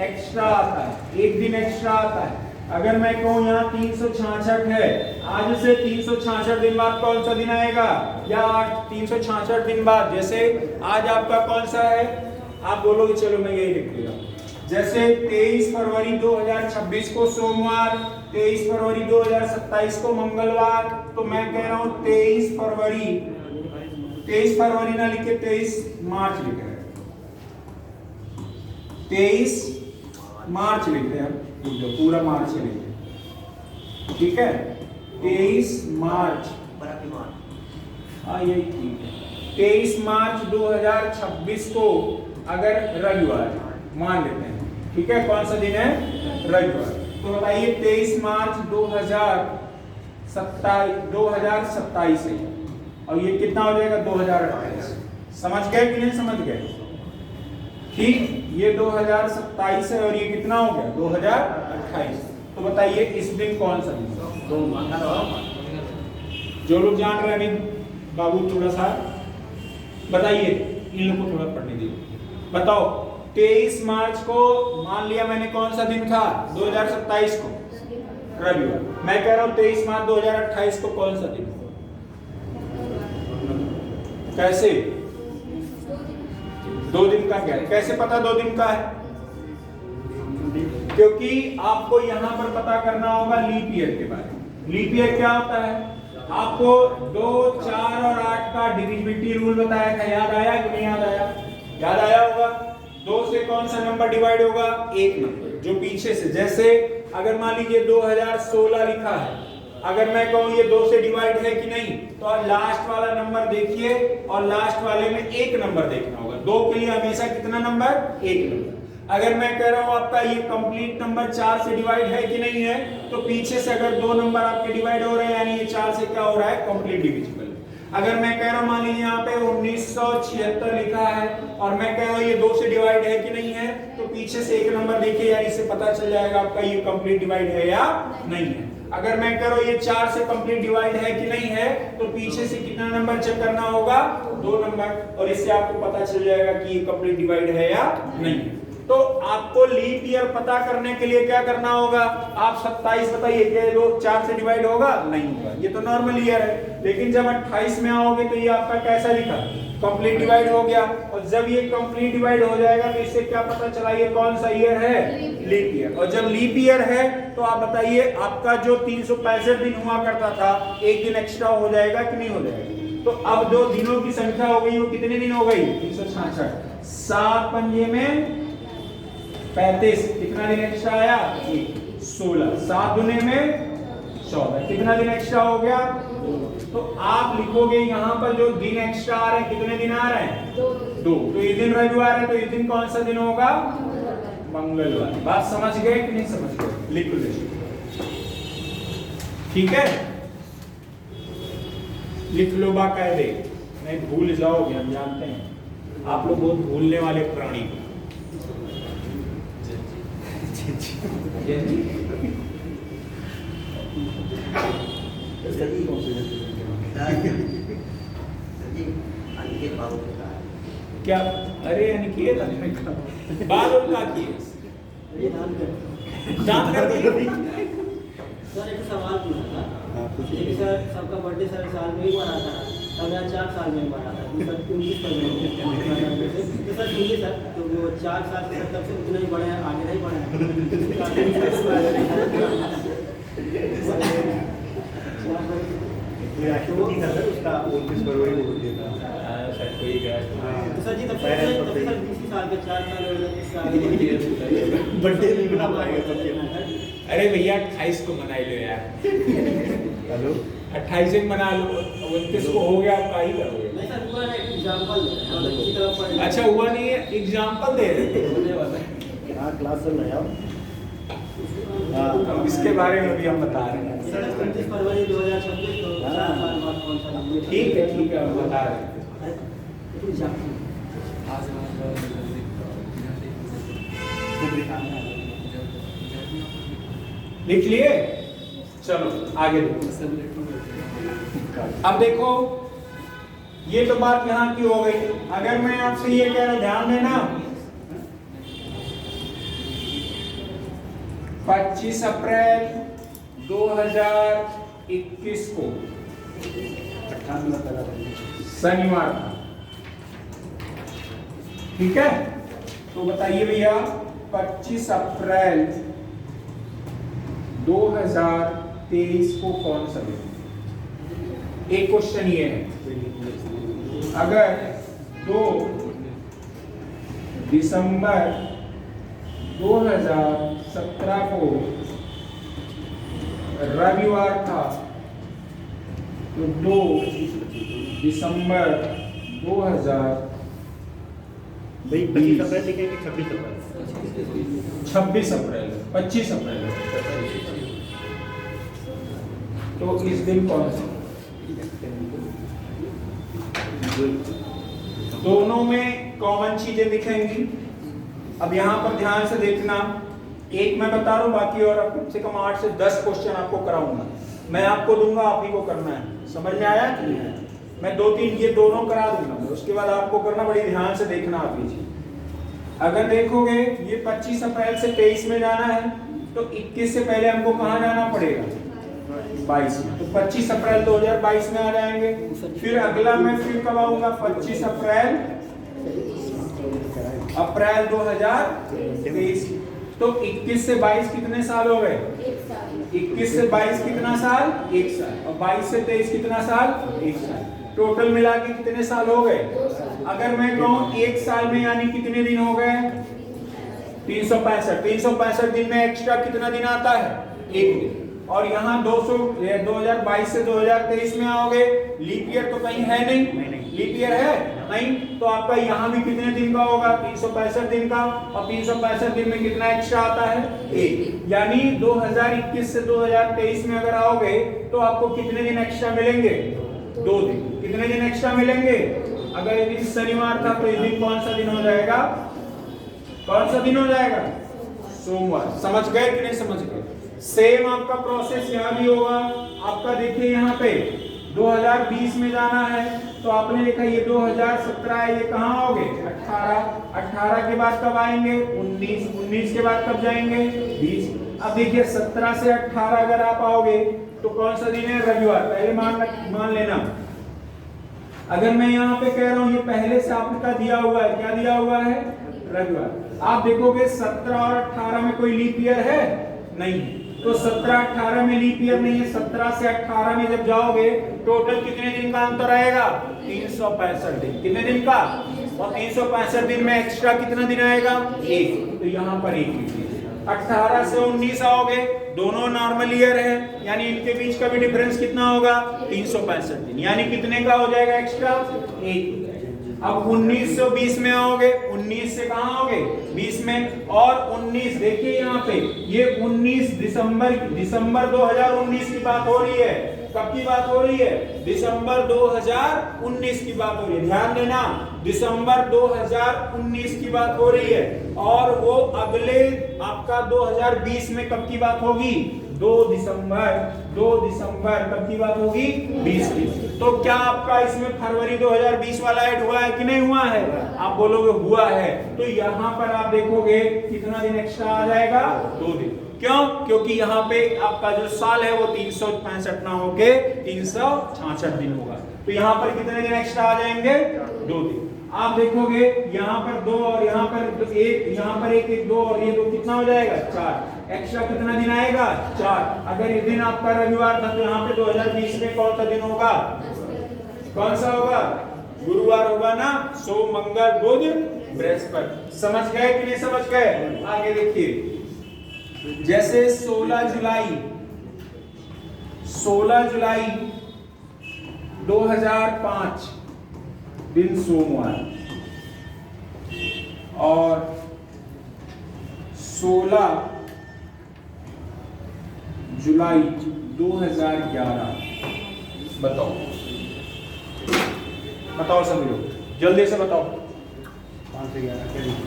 एक्स्ट्रा आता है। एक दिन एक्स्ट्रा आता है। अगर मैं कहूँ यहाँ 366 है, आज से 366 दिन बाद कौन सा दिन आएगा? या 366 दिन बाद, जैसे आज आपका कौन सा है? आप बोलोगे चलो मैं यही लिख देगा। जैसे 23 फरवरी 2026 को सोमवार, 23 फरवरी 2027 को मंगलवार, तो मैं कह रहा हूँ 23 फरवरी ना लिखे 23 मार्च लिख रहे हैं। 23 मार्च लिख रहे हैं, पूरा मार्च लिख रहे हैं। ठीक है, 23 मार्च। हाँ यही ठीक है। 23 मार्च 2026 को अगर रविवार मान लेते हैं, ठीक है, कौन सा दिन है? रविवार। तो बताइए 23 मार्च 2027 है, और ये कितना हो जाएगा? 2028। समझ गए कि नहीं समझ गए? ठीक, ये 2027 है और ये कितना हो गया? 2028। तो बताइए इस दिन कौन सा दिन? जो लोग जान रहे हैं बाबू थोड़ा सा बताइए, इन लोगों को थोड़ा पढ़ने दीजिए। बताओ 23 मार्च को मान लिया मैंने, कौन सा दिन था? 2027 को रविवार। मैं कह रहा हूँ 23 मार्च 2028 को कौन सा दिन? कैसे? 2 दिन का क्या है? कैसे पता 2 दिन का है? क्योंकि आपको यहां पर पता करना होगा लीप ईयर के बारे में। लीप ईयर क्या होता है? आपको 2, 4 और 8 का डिविजिबिलिटी रूल बताया था, याद आया कि नहीं याद आया? याद आया होगा। 2 से कौन सा नंबर डिवाइड होगा? एक नंबर जो पीछे से। जैसे अगर मान लीजिए 2016 लिखा है, अगर मैं कहूं ये 2 से डिवाइड है कि नहीं, तो लास्ट वाला नंबर देखिए और लास्ट वाले में एक नंबर देखना होगा। 2 के लिए हमेशा कितना नंबर? एक नंबर। अगर मैं कह रहा हूं आपका ये कंप्लीट नंबर 4 से डिवाइड है कि नहीं है, तो पीछे से अगर 2 नंबर आपके डिवाइड हो रहे हैं यानी ये 4 से क्या हो रहा है? Complete divisible. अगर मैं कह रहा हूं मान लीजिए यहाँ पे 1976 लिखा है और मैं कह रहा हूं ये 2 से डिवाइड है कि नहीं है, तो पीछे से एक नंबर देखिए यानी इससे पता चल जाएगा आपका ये कंप्लीट डिवाइड है या नहीं है। अगर मैं कह रहा हूं ये 4 से कंप्लीट डिवाइड है कि नहीं है, तो पीछे से कितना नंबर चेक करना होगा? 2 नंबर, और इससे आपको पता चल जाएगा कि ये कंप्लीट डिवाइड है या नहीं है। तो आपको लीप ईयर पता करने के लिए क्या करना होगा? आप 27 बताइए, क्या 2 4 से डिवाइड होगा? नहीं होगा, ये तो नॉर्मल ईयर है। लेकिन जब 28 में आओगे तो ये आपका कैसा लिखा? कंप्लीट डिवाइड हो गया। और जब ये कंप्लीट डिवाइड हो जाएगा तो इससे क्या पता चला ये कौन सा ईयर है? Leap year. और जब लीप ईयर है तो आप बताइए आपका जो 365 दिन हुआ करता था, एक दिन एक्स्ट्रा हो जाएगा कि नहीं हो जाएगा? तो अब जो दिनों की संख्या हो गई वो कितने दिन हो गई? 366। 7 पंजे में 35, कितना दिन एक्स्ट्रा आया? 16। 7 दुने में 14, कितना दिन एक्स्ट्रा हो गया? तो आप लिखोगे यहाँ पर जो दिन एक्स्ट्रा आ रहे हैं, कितने दिन आ रहे हैं? 2। तो इस दिन रविवार है, तो इस दिन कौन सा दिन होगा? मंगलवार। बात समझ गए कि नहीं समझ गए? लिख लो, ठीक है, लिख लो बाकायदे, नहीं भूल जाओगे, हम जानते हैं आप लोग बहुत भूलने वाले प्राणी हो। क्या? अरे अनिकेत बाल उनका किए दान कर दिए। सर एक सवाल पूछना था। एक सर सबका बर्थडे सर साल में ही मना था, तब यहाँ 4 साल में मना था, तो सर 19 तो सर ठीक है सर, तो वो 4 साल से तब से उतना ही बड़े हैं, आगे नहीं बढ़े उसका 29 फरवरी को देता तो सर जी तब से सर 20 साल के 4 साल हो गए, 30 साल बर्थडे नहीं मना पाएगा। अरे भैया 28 को मना लो यार। हेलो 28 को मना लो, 29 को हो गया, आप ही करोगे? नहीं सर हुआ ना, एग्जांपल मतलब किसी तरह पर। अच्छा हुआ नहीं है, एग्जांपल दे रहे। हाँ क्लास चल रहा है। अब इसके बारे में भी हम बता रहे हैं। सर 29 फरवरी 2026 तो 4 साल बाद कौन सा दिन? ठीक है हम बता रहे हैं। लिख लिए? चलो आगे देखो। अब देखो ये तो बात यहाँ की हो गई। अगर मैं आपसे ये कह रहा हूं, ध्यान देना, 25 अप्रैल 2021 को शनिवार था, ठीक है? तो बताइए भैया 25 अप्रैल 2023 को कौन सा दिन? एक क्वेश्चन ये है, अगर 2 दिसंबर 2017 को रविवार था, तो 2 दिसंबर 2000 भाई 25 अप्रैल लिखेंगे 26 अप्रैल 26 अप्रैल 25 अप्रैल तो इस दिन कौन सा? दोनों में कॉमन चीजें दिखेंगी। अब यहाँ पर ध्यान से देखना, एक मैं बता रहा हूँ, बाकी और कम से कम 8 से 10 क्वेश्चन आपको कराऊंगा। मैं आपको दूंगा, आप ही को करना है। समझ में आया कि नहीं? मैं 2-3 ये दोनों करा दूंगा, उसके बाद आपको करना, बड़ी ध्यान से देखना आप ये चीज। अगर देखोगे ये 25 अप्रैल से 23 में जाना है, तो 21 से पहले हमको कहाँ जाना पड़ेगा? 22 में। तो 25 अप्रैल 2022 में आ जाएंगे। फिर अगला मैं फिर कब आऊंगा? 25 अप्रैल 2023। तो 21 से 22 कितने साल हो गए? 1 साल 21 से 22 कितना साल? 1 साल। और 22 से 23 कितना साल? 1 साल। टोटल मिला के कितने साल हो गए? 2 साल। अगर मैं कहूँ 1 साल में यानी कितने दिन हो गए? 365। 365 दिन में एक्स्ट्रा कितना दिन आता है? 1 दिन। और यहाँ 2022 से 2023 में आओगे, लीप ईयर तो कहीं है नहीं, लीप ईयर है नहीं, तो आपका यहाँ भी कितने दिन का होगा? 365 दिन का। और 365 दिन में कितना एक्स्ट्रा आता है? 1। यानी 2021 से 2023 में अगर आओगे तो आपको कितने दिन एक्स्ट्रा मिलेंगे? 2 दिन। कितने दिन एक्स्ट्रा मिलेंगे? अगर ये दिन शनिवार था तो इस दिन कौन सा दिन हो जाएगा? कौन सा दिन हो जाएगा? सोमवार। समझ गए कि नहीं समझ गए? सेम आपका प्रोसेस यहाँ भी होगा। आपका देखिए यहाँ पे 2020 में जाना है तो आपने देखा ये 2017 है, ये कहाँ आओगे? 18 के बाद कब आएंगे? 19 के बाद कब जाएंगे? 20। अब देखिए 17 से 18 अगर आप आओगे तो कौन सा दिन है? रविवार। पहले मान लेना, अगर मैं यहाँ पे कह रहा हूँ ये पहले से आपका दिया हुआ है, क्या दिया हुआ है? रविवार। आप देखोगे 17 और 18 में कोई लीप ईयर है? नहीं। तो 17-18 में लीप ईयर नहीं है। 17 से 18 में जब जाओगे टोटल कितने दिन का अंतर आएगा? 365 दिन। कितने दिन का? और 365 दिन में एक्स्ट्रा कितना दिन आएगा? 1। तो यहाँ पर 1। 18 से 19 आओगे, दोनों नॉर्मल ईयर है, यानी इनके बीच का भी डिफरेंस कितना होगा? 365 दिन। यानी कितने का हो जाएगा एक्स्ट्रा? 1। अब 19 से 20 में आओगे, 19 से कहां आओगे? 20 में। और 19 देखिए यहाँ पे ये 19 दिसंबर 2019 की बात हो रही है। कब की बात हो रही है? दिसंबर 2019 की बात हो रही है। ध्यान देना, दिसंबर 2019 की बात हो रही है। और वो अगले आपका 2020 में कब की बात होगी? 2 दिसंबर कब की बात होगी? 20 की। तो क्या आपका इसमें फरवरी 2020 वाला ऐड हुआ है कि नहीं हुआ है? आप बोलोगे हुआ है। तो यहाँ पर आप देखोगे कितना दिन एक्स्ट्रा आ जाएगा? 2 दिन। क्यों? क्योंकि यहाँ पे आपका जो साल है वो 365 ना होके 366 दिन होगा। तो यहाँ पर कितने दिन एक्स्ट्रा आ जाएंगे? 2 दिन। आप देखोगे यहाँ पर 2 और यहाँ पर 1, यहाँ पर 1 2 और ये 2 कितना हो जाएगा? 4। एक्स्ट्रा कितना दिन आएगा? 4। अगर इस दिन आपका रविवार था तो यहाँ पे 2020 में कौन सा दिन होगा? कौन सा होगा? गुरुवार होगा ना। सोम मंगल बुध बृहस्पति। समझ गए कि नहीं समझ गए? आगे देखिए, जैसे 16 जुलाई 2005 दिन सोमवार और 16 जुलाई 2011। बताओ सभी लोग जल्दी से बताओ। 5 से 11 क्या लिखा?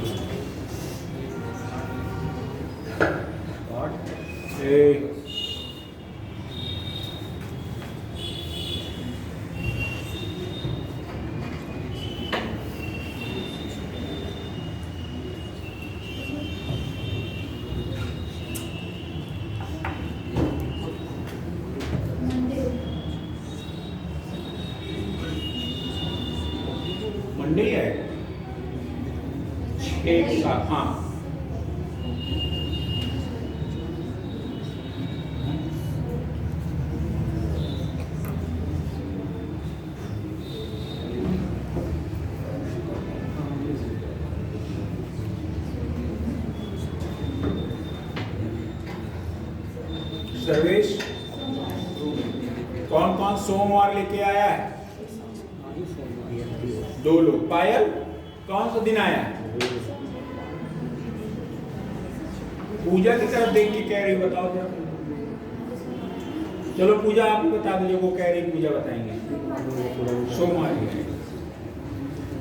मंडे है 1 हाँ। सर्वेश कौन कौन सोमवार लेके आया है? 2 लोग। पायल कौन सा दिन आया? पूजा की तरफ देख के कह रही, बताओ क्या? चलो पूजा आप ही बता दीजिए, वो कह रही पूजा बताएंगे। सोमवार ही।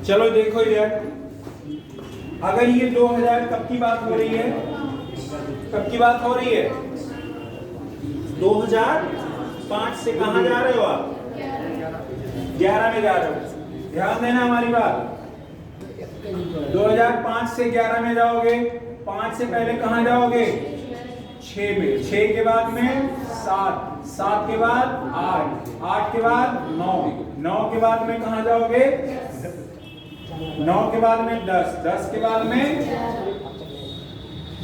चलो देखो इधर, अगर ये 2000 कब की बात हो रही है? कब की बात हो रही है? 2005 से कहां जा रहे हो आप? 11 में जा रहे हो। ध्यान देना हमारी बात। 2005 से 11 में जाओगे। 5 से पहले कहां जाओगे? 6 में। 6 के बाद में 7, 7 के बाद 8, 8 के बाद 9, 9 के बाद में कहां जाओगे? 9 के बाद में 10, 10 के बाद में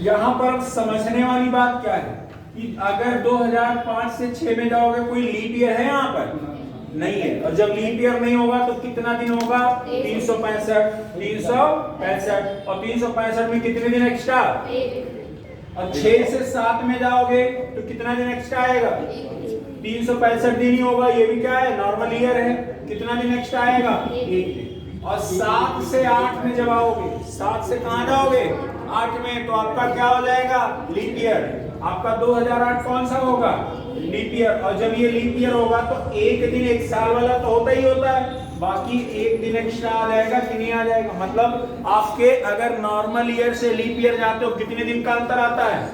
यहाँ पर समझने वाली बात क्या है कि अगर 2005 से 6 में जाओगे, कोई लीप ईयर है यहाँ पर? नहीं है। और जब लीप ईयर नहीं होगा तो कितना दिन होगा? 365। 365 और 365 में कितने दिन एक्स्ट्रा? और 6 से 7 में जाओगे तो कितना दिन एक्स्ट्रा आएगा? 365 दिन ही होगा। ये भी क्या है? नॉर्मल ईयर है। कितना दिन एक्स्ट्रा आएगा? 1 दिन। और 7 से 8 में जब आओगे, 7 से कहां जाओगे? 8 में, तो आपका क्या हो जाएगा? Leap year. आपका 2008 कौन सा होगा? Leap year. और जब ये लीप ईयर होगा तो एक दिन एक साल वाला तो होता ही होता है, बाकी एक दिन एक्स्ट्रा आ जाएगा कि नहीं आ जाएगा? मतलब आपके अगर नॉर्मल ईयर से लीप ईयर जाते हो कितने दिन का अंतर आता है?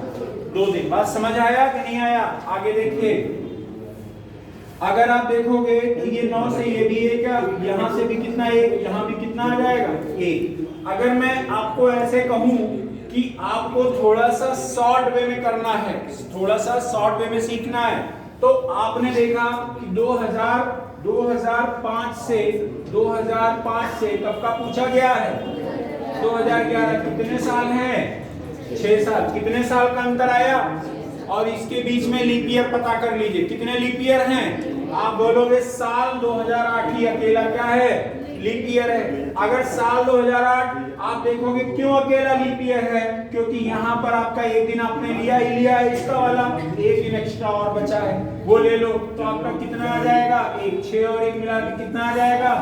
2 दिन। बात समझ आया कि नहीं आया? आगे देखिए, अगर आप देखोगे तो ये 9 से ये भी 1 है, यहाँ से भी कितना 1, यहाँ भी कितना आ जाएगा? 1। अगर मैं आपको ऐसे कहूं कि आपको थोड़ा सा शॉर्ट वे में करना है, थोड़ा सा शॉर्ट वे में सीखना है, तो आपने देखा कि 2005 से कब का पूछा गया है? 2011। कितने साल हैं? 6 साल। कितने साल का अंतर आया? और इसके बीच में लीप ईयर पता कर लीजिए, कितने लीप ईयर हैं? आप बोलोगे साल 2008 ही अकेला क्या है? लीप ईयर है। अगर साल 2008 आप देखोगे क्यों अकेला लीप ईयर है? क्योंकि यहाँ पर आपका एक दिन आपने लिया ही लिया है, इसका वाला एक दिन एक्स्ट्रा और बचा है, वो ले लो, तो आपका कितना आ जाएगा? 1, 6 और 1 मिला के कितना आ जाएगा?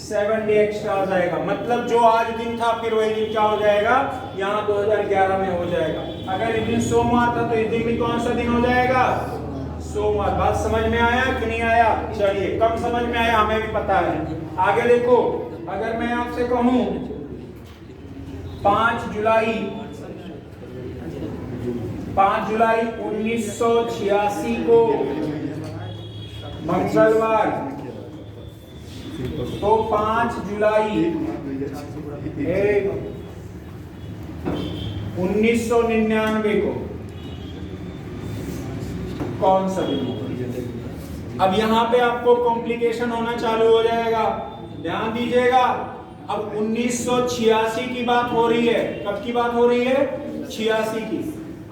7 डे एक्स्ट्रा आ जाएगा। मतलब जो आज दिन था फिर वही दिन क्या हो जाएगा? यहाँ 2011 में हो जाएगा। अगर इस दिन सोमवार था तो इस दिन भी कौन सा दिन हो जाएगा? सोमवार। बात समझ में आया कि नहीं आया? चलिए, कम समझ में आया, हमें भी पता है। आगे देखो, अगर मैं आपसे कहूं 5 जुलाई 1986 को मंगलवार, तो 5 जुलाई 1999 को कौन सा दिन होगा? अब यहाँ पे आपको कॉम्प्लिकेशन होना चालू हो जाएगा, ध्यान दीजिएगा। अब 1986 की बात हो रही है। कब की बात हो रही है? 86 की।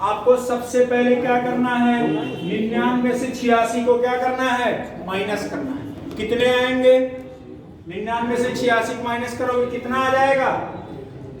आपको सबसे पहले क्या करना है? 99 से 86 को क्या करना है? माइनस करना है। कितने आएंगे? 99 से 86 को माइनस करोगे कितना आ जाएगा?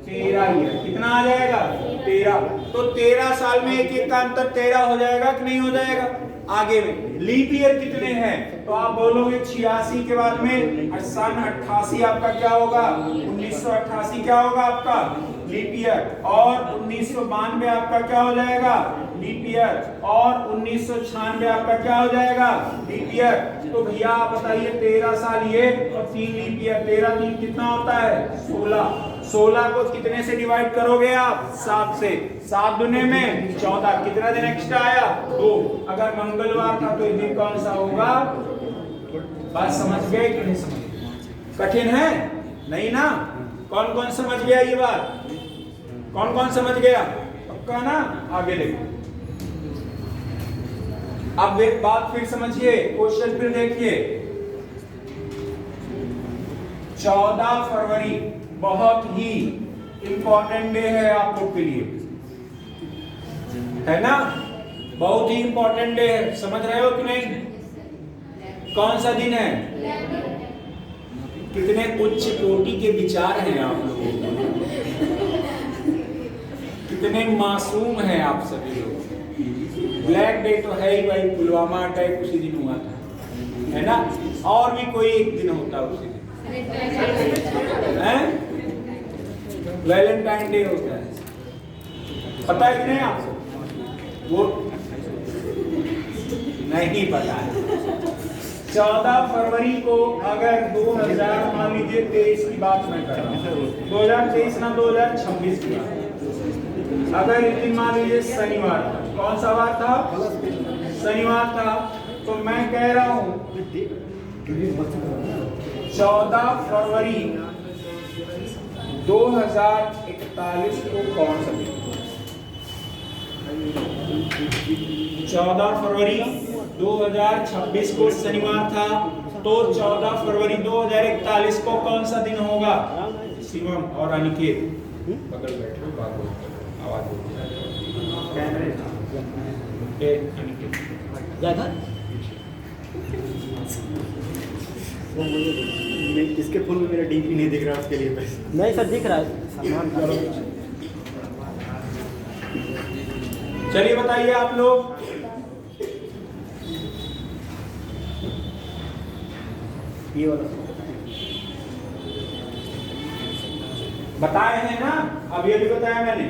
13 ही है। कितना आ जाएगा? 13। तो 13 साल में एक का अंतर 13 हो जाएगा कि नहीं हो जाएगा? आगे में लीप ईयर कितने हैं? तो आप बोलोगे 86 के बाद में सन 88 आपका क्या होगा? 1988 क्या होगा आपका? Leap year. और 1992 आपका क्या हो जाएगा? Leap year. और 1996 आपका क्या हो जाएगा? Leap year. तो भैया आप बताइए, 13 साल ये और 3 लीप ईयर, 13 3 कितना होता है? 16। 16 को कितने से डिवाइड करोगे आप? 7 से। 7 दुने में 14। कितना दिन एक्स्ट्रा आया? 2। अगर मंगलवार था तो इस दिन कौन सा होगा? बात समझ गए कि नहीं समझ गए? कठिन है नहीं ना? कौन कौन समझ गया ये बात? कौन कौन समझ गया? पक्का ना? आगे देखो, अब एक बात फिर समझिए, क्वेश्चन फिर देखिए। 14 फरवरी बहुत ही इंपॉर्टेंट डे है आप लोग के लिए, है ना? बहुत ही इंपॉर्टेंट डे है, समझ रहे हो कि नहीं? कौन सा दिन है? कितने उच्च कोटि के विचार हैं आप लोगों के, कितने मासूम हैं आप सभी लोग। ब्लैक डे तो है ही भाई, पुलवामा अटैक उसी दिन हुआ था, है ना? और भी कोई एक दिन होता उसी दिन, वैलेंटाइन डे होता है, पता है कि नहीं आपको? वो नहीं पता है। 14 फरवरी को अगर 2000 मान लीजिए 23 की बात मैं कर रहा हूँ, 2023 ना 2026 की बात, अगर इस दिन मान लीजिए शनिवार था, कौन सा वार था? शनिवार था, तो मैं कह रहा हूँ 14 फरवरी 2041 को कौन सा दिन? 14 फरवरी 2026 को शनिवार था, तो 14 फरवरी 2041 को कौन सा दिन होगा? शिवम और अनिकेत बगल बैठे, आवाज कैमरे जाकर इसके फुल में मेरा डीपी नहीं दिख रहा उसके लिए बस। नहीं सर दिख रहा है सामान का। चलिए बताइए आप लोग, ये वाला बताए हैं ना, अभी अभी बताया मैंने।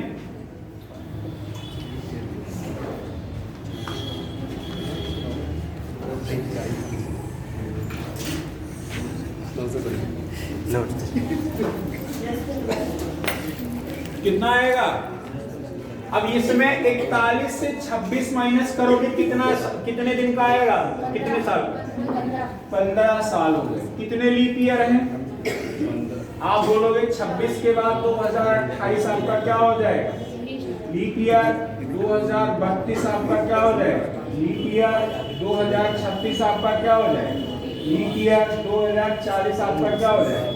कितना आएगा? अब इसमें 41 से 26 माइनस करोगे कितने दिन का आएगा? कितने साल? 15 साल हो गए। कितने लीप ईयर हैं? आप बोलोगे 26 के बाद 2028 आपका क्या हो जाएगा? लीप ईयर 2032 आपका क्या हो जाएगा? लीप ईयर 2036 आपका क्या हो जाएगा? लीप ईयर 2040 आपका क्या हो जाएगा?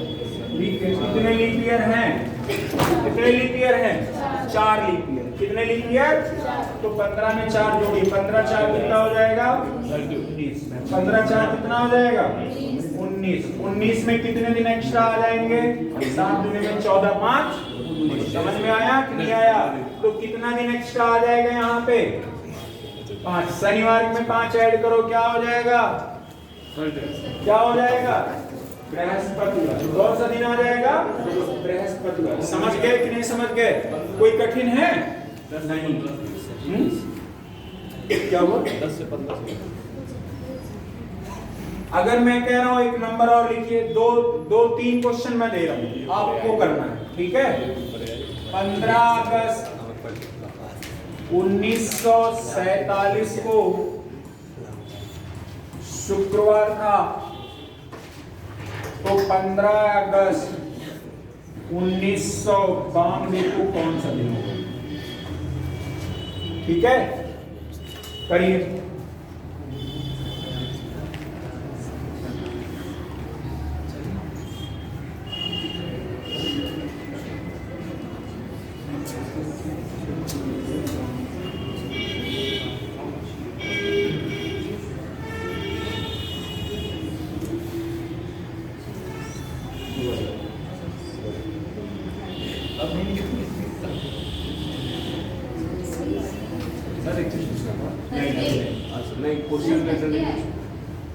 कितने लीप ईयर हैं? कितने लीप ईयर हैं? 4 लीप ईयर। कितने लीप ईयर? तो 15 में 4 जोड़िए, 15 4 कितना हो जाएगा? 19। 15 4 कितना हो जाएगा? 19। 19 में कितने दिन एक्स्ट्रा आ जाएंगे? 7 दूनी में 14, 5। समझ में आया कि नहीं आया? तो कितना दिन एक्स्ट्रा आ जाएगा यहाँ पे? 5। शनिवार में 5 ऐड करो, क्या हो जाएगा? क्या हो जाएगा? बृहस्पतिवार। कौन सा दिन आ जाएगा? बृहस्पतिवार। समझ गए कि नहीं समझ गए? कोई कठिन है? नहीं। क्या हुआ? 10 से 15। अगर मैं कह रहा हूं एक नंबर और लिखिए, दो 3 क्वेश्चन मैं दे रहा हूं, आपको करना है, ठीक है? 15 अगस्त 1947 को शुक्रवार था, तो 15 अगस्त 1992 को कौन सा दिन होगा? ठीक है, करिए।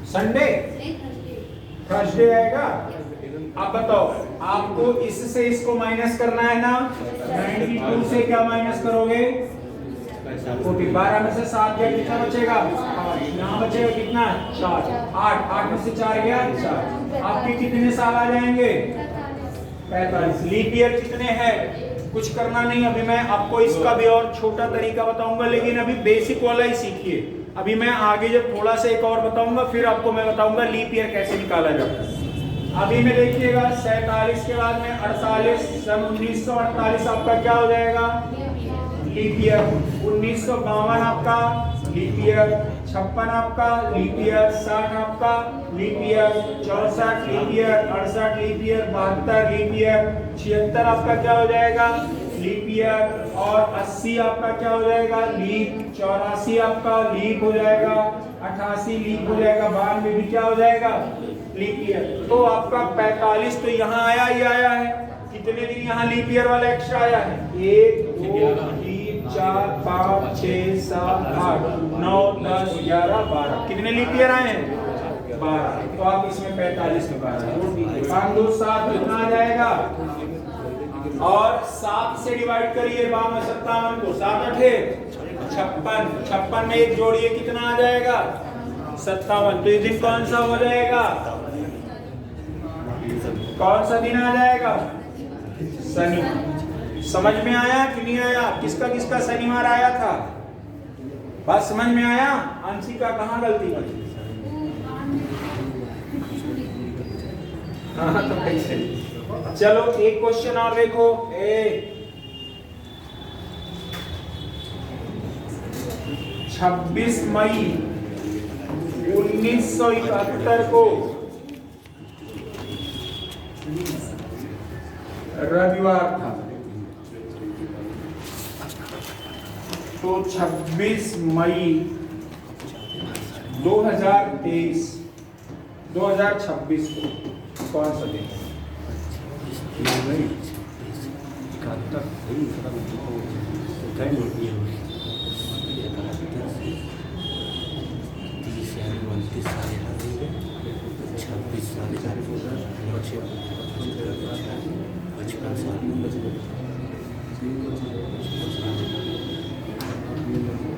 संडे, थर्सडे आएगा। अब बताओ, आपको इससे इसको माइनस करना है ना? 92 से क्या माइनस करोगे? 12 में से 7 गया, कितना बचेगा? 8। यहाँ बचेगा कितना? 4। 8 में से 4 गया 4। आपके कितने साल आ जाएंगे? 45। लीप ईयर कितने हैं? कुछ करना नहीं। अभी मैं आपको इसका भी और छोटा तरीका बताऊंगा, लेकिन अभी बेसिक वाला ही सीखिए। अभी मैं आगे जब थोड़ा सा एक और बताऊंगा, फिर आपको मैं बताऊंगा लीप ईयर कैसे निकाला जाता है। अभी में देखिएगा, 47 के बाद में 48, सन 1948 आपका क्या हो जाएगा? Leap year. 1952 आपका लीप ईयर। 56 आपका लीप ईयर। 60 आपका leap year. 64 leap year. 68 leap year. 72 leap year. 76 आपका क्या हो जाएगा? Leap year. और 80 आपका क्या हो जाएगा? लीप। 84 आपका लीप हो जाएगा। 88 लीप हो जाएगा। 92 भी क्या हो जाएगा? Leap year. तो आपका 45 तो यहाँ आया ही आया है। कितने दिन यहाँ लीप ईयर वाला एक्स्ट्रा आया है? 1 2 3 4 5 6 7 8 9 10 11 12। कितने लीप ईयर आए हैं? 12। तो आप इसमें 45 निकाल रहे हैं। 5 2 7 कितना आ जाएगा? और 7 से डिवाइड करिए 52 57 को। 7 8 56। 56 में 1 जोड़िए, कितना आ जाएगा? 57। तो इस दिन कौन सा हो जाएगा? कौन सा दिन आ जाएगा? शनि। समझ में आया कि नहीं आया? किसका किसका शनिवार आया था? बात समझ में आया? अंशिका कहाँ गलती की? हाँ तो कैसे? चलो एक क्वेश्चन और देखो। 26 मई 1971 को रविवार था। तो 26 मई 2023 2026 को कौन सा दिन है?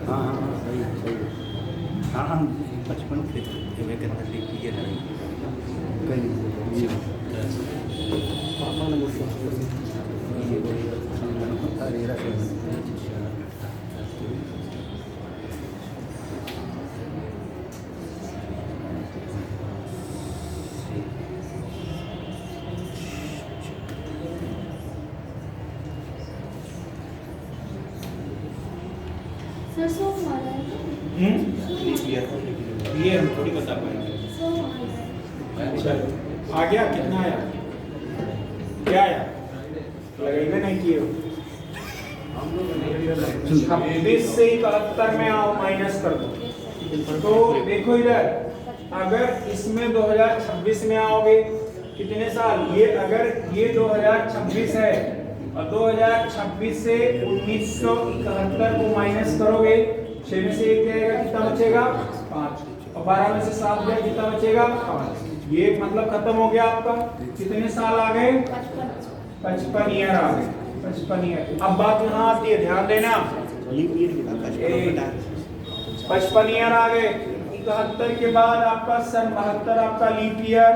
हाँ हाँ हाँ सही सही हाँ हाँ 55 के अंदर लिखी है पापा ने मुझसे सर सोमवार है ये हम थोड़ी बता पाएंगे। चलो आ गया, कितना आया, क्या आया, लगेगा नहीं किए हो। 26 से 71 में आओ, माइनस कर दो। तो देखो इधर, अगर इसमें 2026 में आओगे कितने साल, ये अगर ये 2026 है और 2026 से 1971 को माइनस करोगे, 6 में से 1 जाएगा, कितना बचेगा 5, और 12 में से 7 जाएगा, कितना बचेगा 5। ये मतलब खत्म हो गया आपका। कितने साल आ गए, 55 ईयर आ गए, 55 ईयर। अब बात यहाँ आती है, ध्यान देना, 55 ईयर आ गए। 71 के बाद आपका सन 72 आपका लीप ईयर।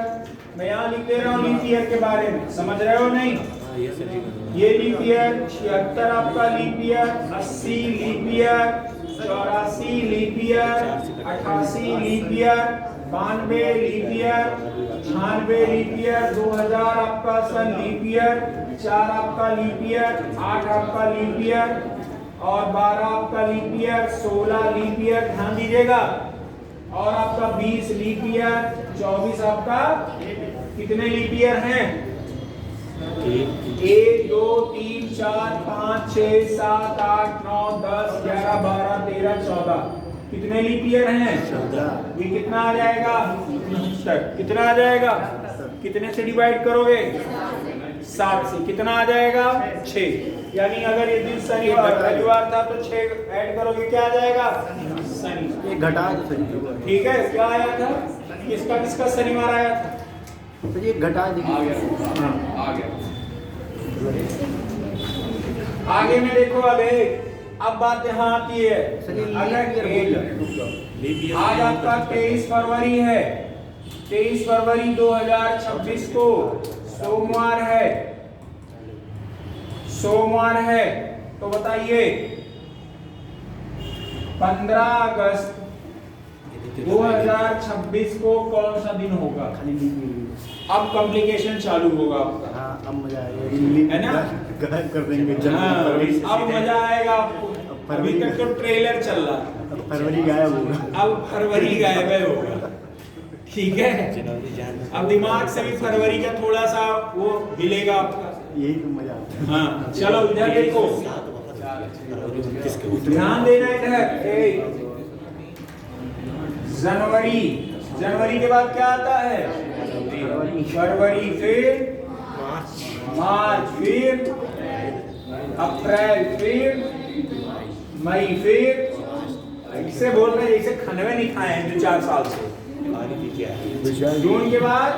मैं यहाँ लिख दे रहा हूँ लीप ईयर के बारे में, समझ रहे हो नहीं? ये लीप ईयर, 76 आपका leap year, 80 leap year, 84 leap year, 88 leap year, 92 leap year, 96 leap year, 2000 आपका सन लीप ईयर, 4 आपका लीप ईयर, 8 आपका लीप ईयर और 12 आपका लीप ईयर, 16 लीप ईयर, ध्यान दीजिएगा, और आपका 20 लीप ईयर, 24 आपका, कितने लीप ईयर हैं? 1 2 3 4 5 6 7 8 9 10 11 12 13 14, कितने लीप ईयर हैं? ये कितना आ जाएगा, कितना आ जाएगा, कितने से डिवाइड करोगे, 7 से, कितना आ जाएगा 6। यानी अगर ये दिन शनिवार रविवार था तो 6 ऐड करोगे, क्या आ जाएगा, शनि। एक घटा तो सही, ठीक है, क्या आया था, किसका किसका शनिवार आया था, तो ये घटा देखिए आ गया, आ गया। आगे में देखो, अब बात यहाँ आती है, आज आपका 23 फरवरी है, 23 फरवरी 2026 को सोमवार है, तो बताइए 15 अगस्त 2026 को कौन सा दिन होगा? अब कॉम्प्लिकेशन चालू होगा आपका। हाँ, अब मजा आएगा, है ना? गायब कर देंगे। हाँ, अब मजा आएगा आपको। अभी तक तो ट्रेलर चल रहा है, अब फरवरी गायब होगा, अब फरवरी गायब होगा, ठीक है। अब दिमाग से भी फरवरी का थोड़ा सा वो हिलेगा आपका, यही तो मजा आता है। हाँ चलो इधर देखो, ध्यान देना इधर। जनवरी के बाद क्या आता है, फरवरी, फिर मार्च, फिर अप्रैल, फिर मई, फिर इससे बोल रहे जैसे खनवे नहीं खाए हैं 2-4 साल से। जून के बाद,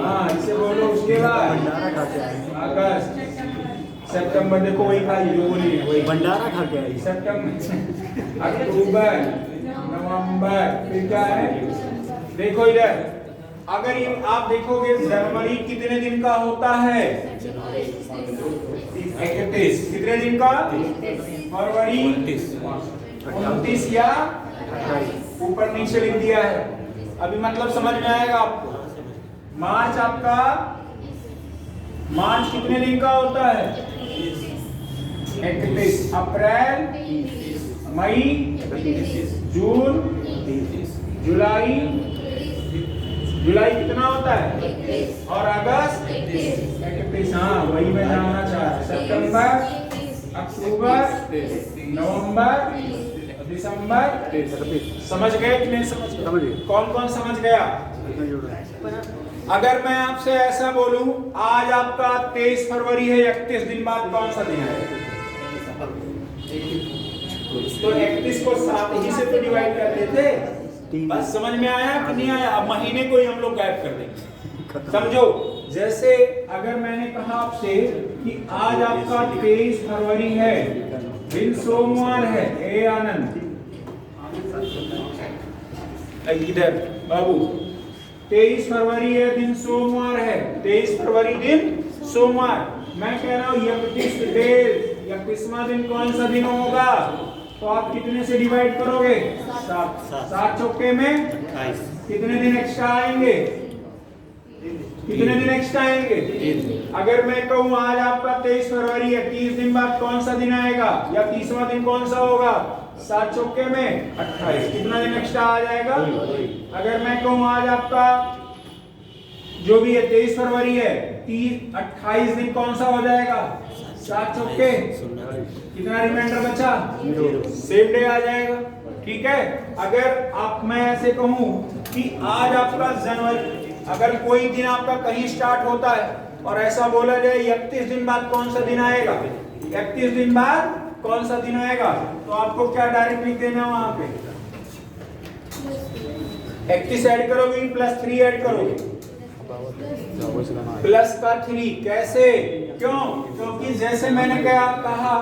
हाँ इससे बोलो, उसके बाद अगस्त, सितंबर, देखो वही खाई जो बोली है वही, भंडारा खा के आई। सितंबर, अक्टूबर, नवंबर, फिर क्या है, देखो इधर, अगर ये आप देखोगे जनवरी कितने दिन का होता है, 31, कितने दिन का, फरवरी 29 या ऊपर नीचे लिख दिया है, अभी मतलब समझ में आएगा आपको। मार्च आपका, मार्च कितने दिन का होता है, 31, अप्रैल, मई, जून, जुलाई, जुलाई कितना होता है, और अगस्त 31, हाँ वही मैं जानना चाह रहा। सितंबर, अक्टूबर, नवंबर, दिसंबर। समझ गए कि नहीं समझ समझ गए? गए। कौन कौन समझ गया? अगर मैं आपसे ऐसा बोलूं आज आपका 23 फरवरी है, 31 दिन बाद कौन सा दिन है? तो 31 को 7 ही से तो डिवाइड कर देते। बस समझ में आया कि नहीं आया? अब महीने को ही हम लोग गायब कर देंगे। समझो, जैसे अगर मैंने कहा आपसे कि आज आपका 23 फरवरी है, दिन सोमवार है, ए आनंद इधर बाबू, 23 फरवरी है, दिन सोमवार है, 23 फरवरी दिन सोमवार। मैं कह रहा हूं 31वां दिन कौन सा दिन होगा? तो आप कितने से डिवाइड करोगे? 7 चौके में 28। कितने दिन एक्स्ट्रा आएंगे? कितने दिन एक्स्ट्रा आएंगे? अगर मैं कहूं आज आपका 23 फरवरी है, 30 दिन बाद कौन सा दिन आएगा या 30वां दिन कौन सा होगा? 7 चौके में 28, कितना दिन एक्स्ट्रा आ जाएगा? अगर मैं कहूं आज आपका जो भी है 23 फरवरी है, 28 दिन कौन सा हो जाएगा? 7 चौके, कितना रिमाइंडर बचा? सेम डे आ जाएगा। ठीक है। अगर आप मैं ऐसे कहूं कि आज आपका जनवरी, अगर कोई दिन आपका कहीं स्टार्ट होता है और ऐसा बोला जाए 31 दिन बाद कौन सा दिन आएगा, 31 दिन बाद कौन सा दिन आएगा, तो आपको क्या डायरेक्ट लिख देना वहां पे? 31 ऐड करोगे प्लस 3 ऐड करोगे? प्लस का 3। कैसे? क्यों? क्योंकि जैसे मैंने कहा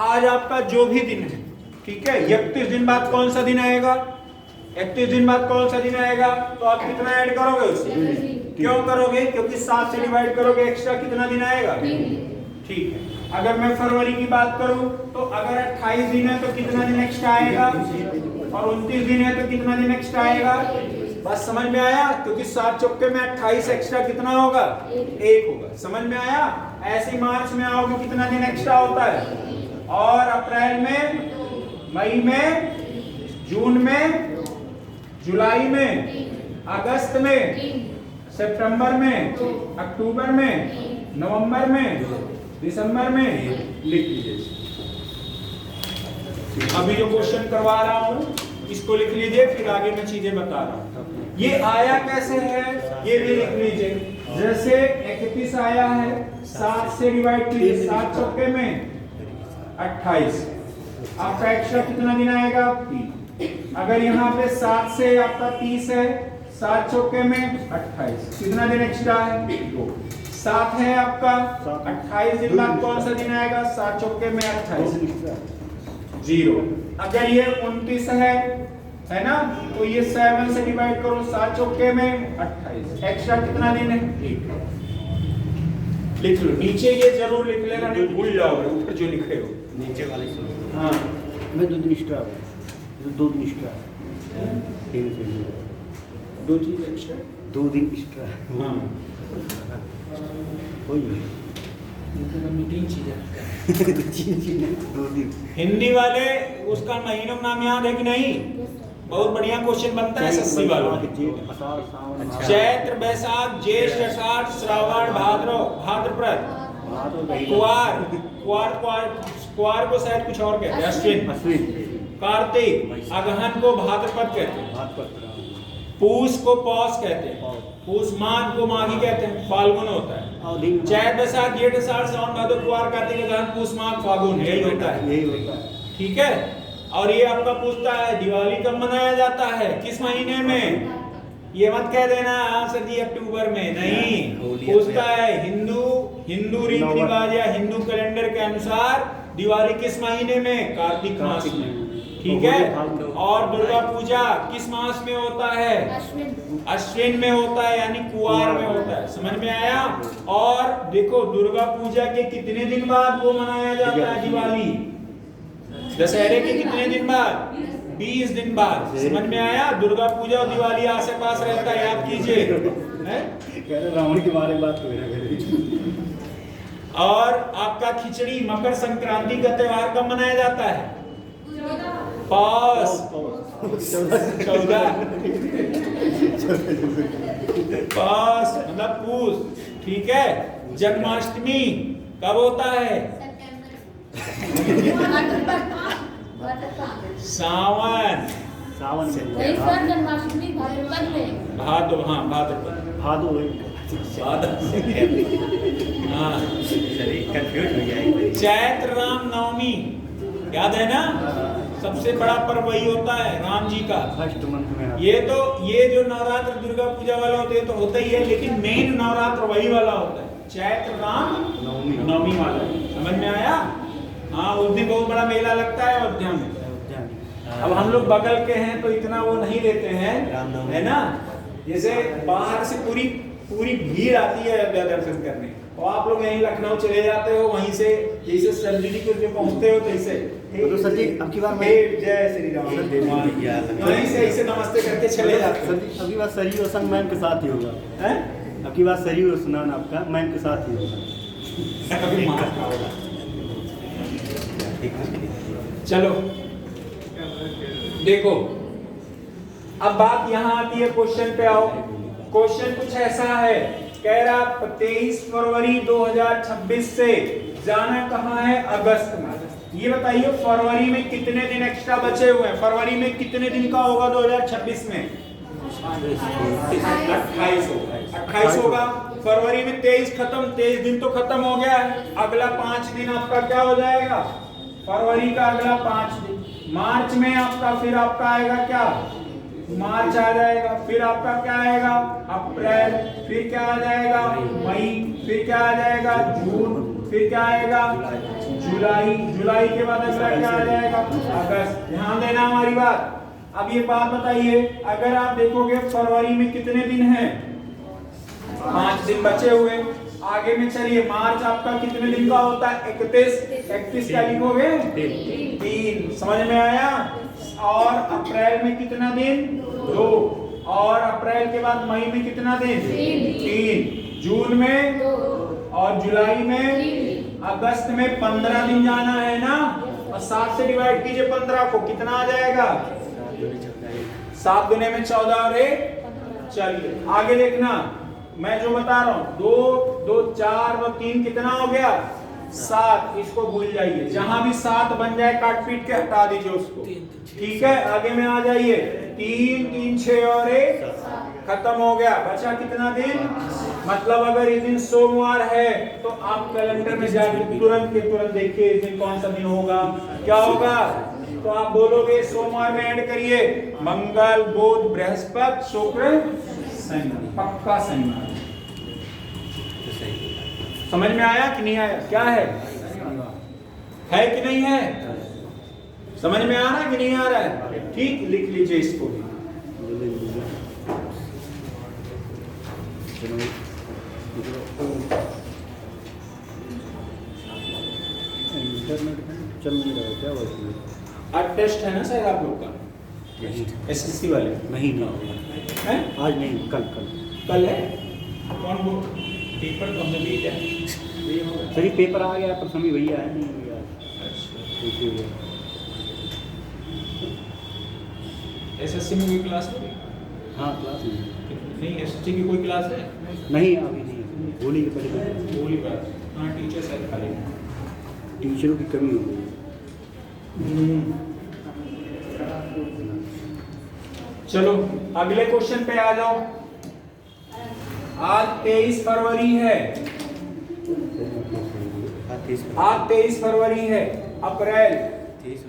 आज आपका जो भी दिन है, ठीक है, 31 दिन बाद कौन सा दिन आएगा? 31 दिन बाद कौन सा दिन आएगा? तो आप कितना ऐड करोगे उससे? क्यों करोगे? क्योंकि 7 से डिवाइड करोगे, एक्स्ट्रा कितना दिन आएगा? ठीक है। अगर मैं फरवरी की बात करूं तो अगर 28 दिन है तो कितना दिन एक्स्ट्रा आएगा, और 29 दिन है तो कितना दिन एक्स्ट्रा आएगा? बस समझ में आया? क्योंकि 7 चौके में 28 एक्स्ट्रा कितना होगा? 1 होगा। समझ में आया? ऐसे मार्च में आओगे कितना दिन एक्स्ट्रा होता है, और अप्रैल में, मई में, जून में, जुलाई में, अगस्त में, सितंबर में, अक्टूबर में, नवंबर में, दिसंबर में। लिख लीजिए। अभी जो क्वेश्चन करवा रहा हूं इसको लिख लीजिए, फिर आगे मैं चीजें बता रहा हूं। ये आया कैसे है ये भी लिख लीजिए। जैसे 31 आया है, 7 से डिवाइड कीजिए, 7 चौके में 28, आपका एक्स्ट्रा कितना दिन आएगा? 3। अगर यहाँ पे 7 से आपका 30 है, 7 चौके में 28, कितना दिन एक्स्ट्रा है? 2। 7 है आपका, 28 दिन बाद कौन सा दिन आएगा? 7 चौके में 28, 0। अगर ये 29 है ना, तो ये 7 से डिवाइड करो, 7 चौके में 28, एक्स्ट्रा कितना दिन है? 1। लिख लो, नीचे ये जरूर लिख लेना, नहीं भूल जाओगे ऊपर जो लिखे हो नीचे वाले से। हाँ, मैं 2 दिन एक्स्ट्रा, 2 दिन एक्स्ट्रा, 3 से 2 चीज एक्स्ट्रा, 2 दिन एक्स्ट्रा। हाँ, कोई मीटिंग चीज है। 2 दिन। हिंदी वाले उसका महीनों का नाम याद है कि नहीं? बहुत बढ़िया क्वेश्चन बनता है एसएससी वालों में। चैत्र, बैसाख, ज्येष्ठ, आषाढ़, श्रावण, भाद्रपद, कुआर को शायद कुछ और कहते हैं, अश्विन, कार्तिक, अगहन को भाद्रपद कहते हैं, पूस को पौष कहते हैं, पूस माघ को माघी कहते हैं, फाल्गुन होता है। चैत्र, बैसाख, जेठ, आषाढ़, सावन, भादो, कुआर, कार्तिक, अगहन, पूस, माघ, फाल्गुन, यही होता है। ठीक है। और ये आपका पूछता है दिवाली कब मनाया जाता है, किस महीने में? ये मत कह देना सर जी अक्टूबर में, नहीं। पूछता है हिंदू रीति रिवाज या हिंदू कैलेंडर के अनुसार दिवाली किस महीने में? कार्तिक मास में। ठीक है। और दुर्गा पूजा किस मास में होता है? अश्विन में होता है, यानी कुआर में होता है। समझ में आया? और देखो दुर्गा पूजा के कितने दिन बाद वो मनाया जाता है दिवाली? दशहरे के कितने दिन बाद? 20 दिन बाद। समझ में आया? दुर्गा पूजा और दिवाली आस पास रहता है, याद कीजिए। रावण के बारे में बात करें। और आपका खिचड़ी मकर संक्रांति का त्योहार कब मनाया जाता है? पौष 14 पौष मतलब पूष। ठीक है। जन्माष्टमी कब होता है? सावन। सावन में वही सर जन्माष्टमी भाद्रपद में। भादो, हाँ भाद्रपद, भादो हाँ कंफ्यूज हो जाएगी। चैत्र राम नवमी याद है ना, सबसे बड़ा पर्व वही होता है राम जी का। फर्स्ट मंथ में ये जो नवरात्र दुर्गा पूजा वाला होते हैं तो होता ही है, लेकिन मेन नवरात्र वही वाला होता है, चैत्र राम नवमी वाला। समझ में आया? हाँ, उस दिन बहुत बड़ा मेला लगता है अयोध्या में। अब हम लोग बगल के हैं तो इतना वो नहीं लेते हैं, है ना। जैसे बाहर से पूरी भीड़ आती है अयोध्या दर्शन करने, और आप लोग यहीं लखनऊ चले जाते हो, वहीं से जैसे सर्जरी को जो पहुंचते हो तो इसे तो सर जी अब की बार मैं जय श्री राम वहीं से ऐसे नमस्ते करके चले जाते हो। सर जी अभी बार सरी और संग मैम के साथ ही होगा। हैं? अब की बार सरी और स्नान आपका मैम के साथ ही होगा। अभी मार खाओगा। चलो देखो, अब बात यहाँ आती है, क्वेश्चन पे आओ। क्वेश्चन कुछ ऐसा है, कह रहा 23 फरवरी 2026 से जाना कहाँ है? अगस्त में। ये बताइए फरवरी में कितने दिन एक्स्ट्रा बचे हुए हैं? फरवरी में कितने दिन का होगा 2026 में? 28 होगा। फरवरी में 23 खत्म, 23 दिन तो खत्म हो गया है। अगला 5 दिन आपका क्या हो जाएगा? फरवरी का अगला 5 दिन। मार्च में आपका फिर आपका आएगा क्या? मार्च आ जाएगा। फिर आपका क्या आएगा? अप्रैल। फिर क्या आ जाएगा? मई। फिर क्या आ जाएगा? जून। फिर क्या आएगा? जुलाई। जुलाई के बाद अगला क्या आ जाएगा? अगस्त। ध्यान देना हमारी बात। अब ये बात बताइए, अगर आप देखोगे फरवरी में कितने दिन हैं? 5 दिन बचे हुए। आगे में चलिए, मार्च आपका कितने दिन का होता है? 31 क्या लिखोगे? 3। समझ में आया? और अप्रैल में कितना दिन? 2। और अप्रैल के बाद मई में कितना दिन? 3। जून में 2। और जुलाई में, अगस्त में 15 दिन जाना है ना। और 7 से डिवाइड कीजिए 15 को, कितना आ जाएगा? 7 गुने में 14 और 1। चलिए आगे देखना, मैं जो बता रहा हूं, 2 4 और 3 कितना हो गया? 7। इसको भूल जाइए, जहां भी 7 बन जाए काट पीट के हटा दीजिए उसको। ठीक है, आगे में आ जाइए। 3 6 और 1 खत्म हो गया। बचा कितना दिन? मतलब अगर इस दिन सोमवार है तो आप कैलेंडर में जाकर तुरंत के तुरंत देखिए इस दिन कौन सा दिन होगा। क्या होगा? तो आप बोलोगे सोमवार में ऐड करिए मंगल, बुध, बृहस्पति, शुक्र, शनि। पक्का शनिवार। समझ में आया कि नहीं आया? क्या है कि नहीं है? समझ में आ रहा है कि नहीं आ रहा है? ठीक, लिख लीजिए इसको भी। इंटरनेट चल नहीं रहा है क्या? वैसे आज टेस्ट है ना शायद आप लोग का, एसएससी वाले? नहीं हैं? आज नहीं, कल है। कौन वो पेपर कौन सा भी है? सर ये पेपर आ गया पर सभी भैया है नहीं भैया। एसएससी में कोई क्लास है? हाँ क्लास नहीं, एसएससी की कोई क्लास है? नहीं अभी नहीं, होली के पहले। होली बात। हाँ, टीचर शायद खाली। टीचरों की कमी हो गई। चलो अगले क्वेश्चन पे आ जाओ। आज 23 फरवरी है। आज 23 फरवरी है। अप्रैल 25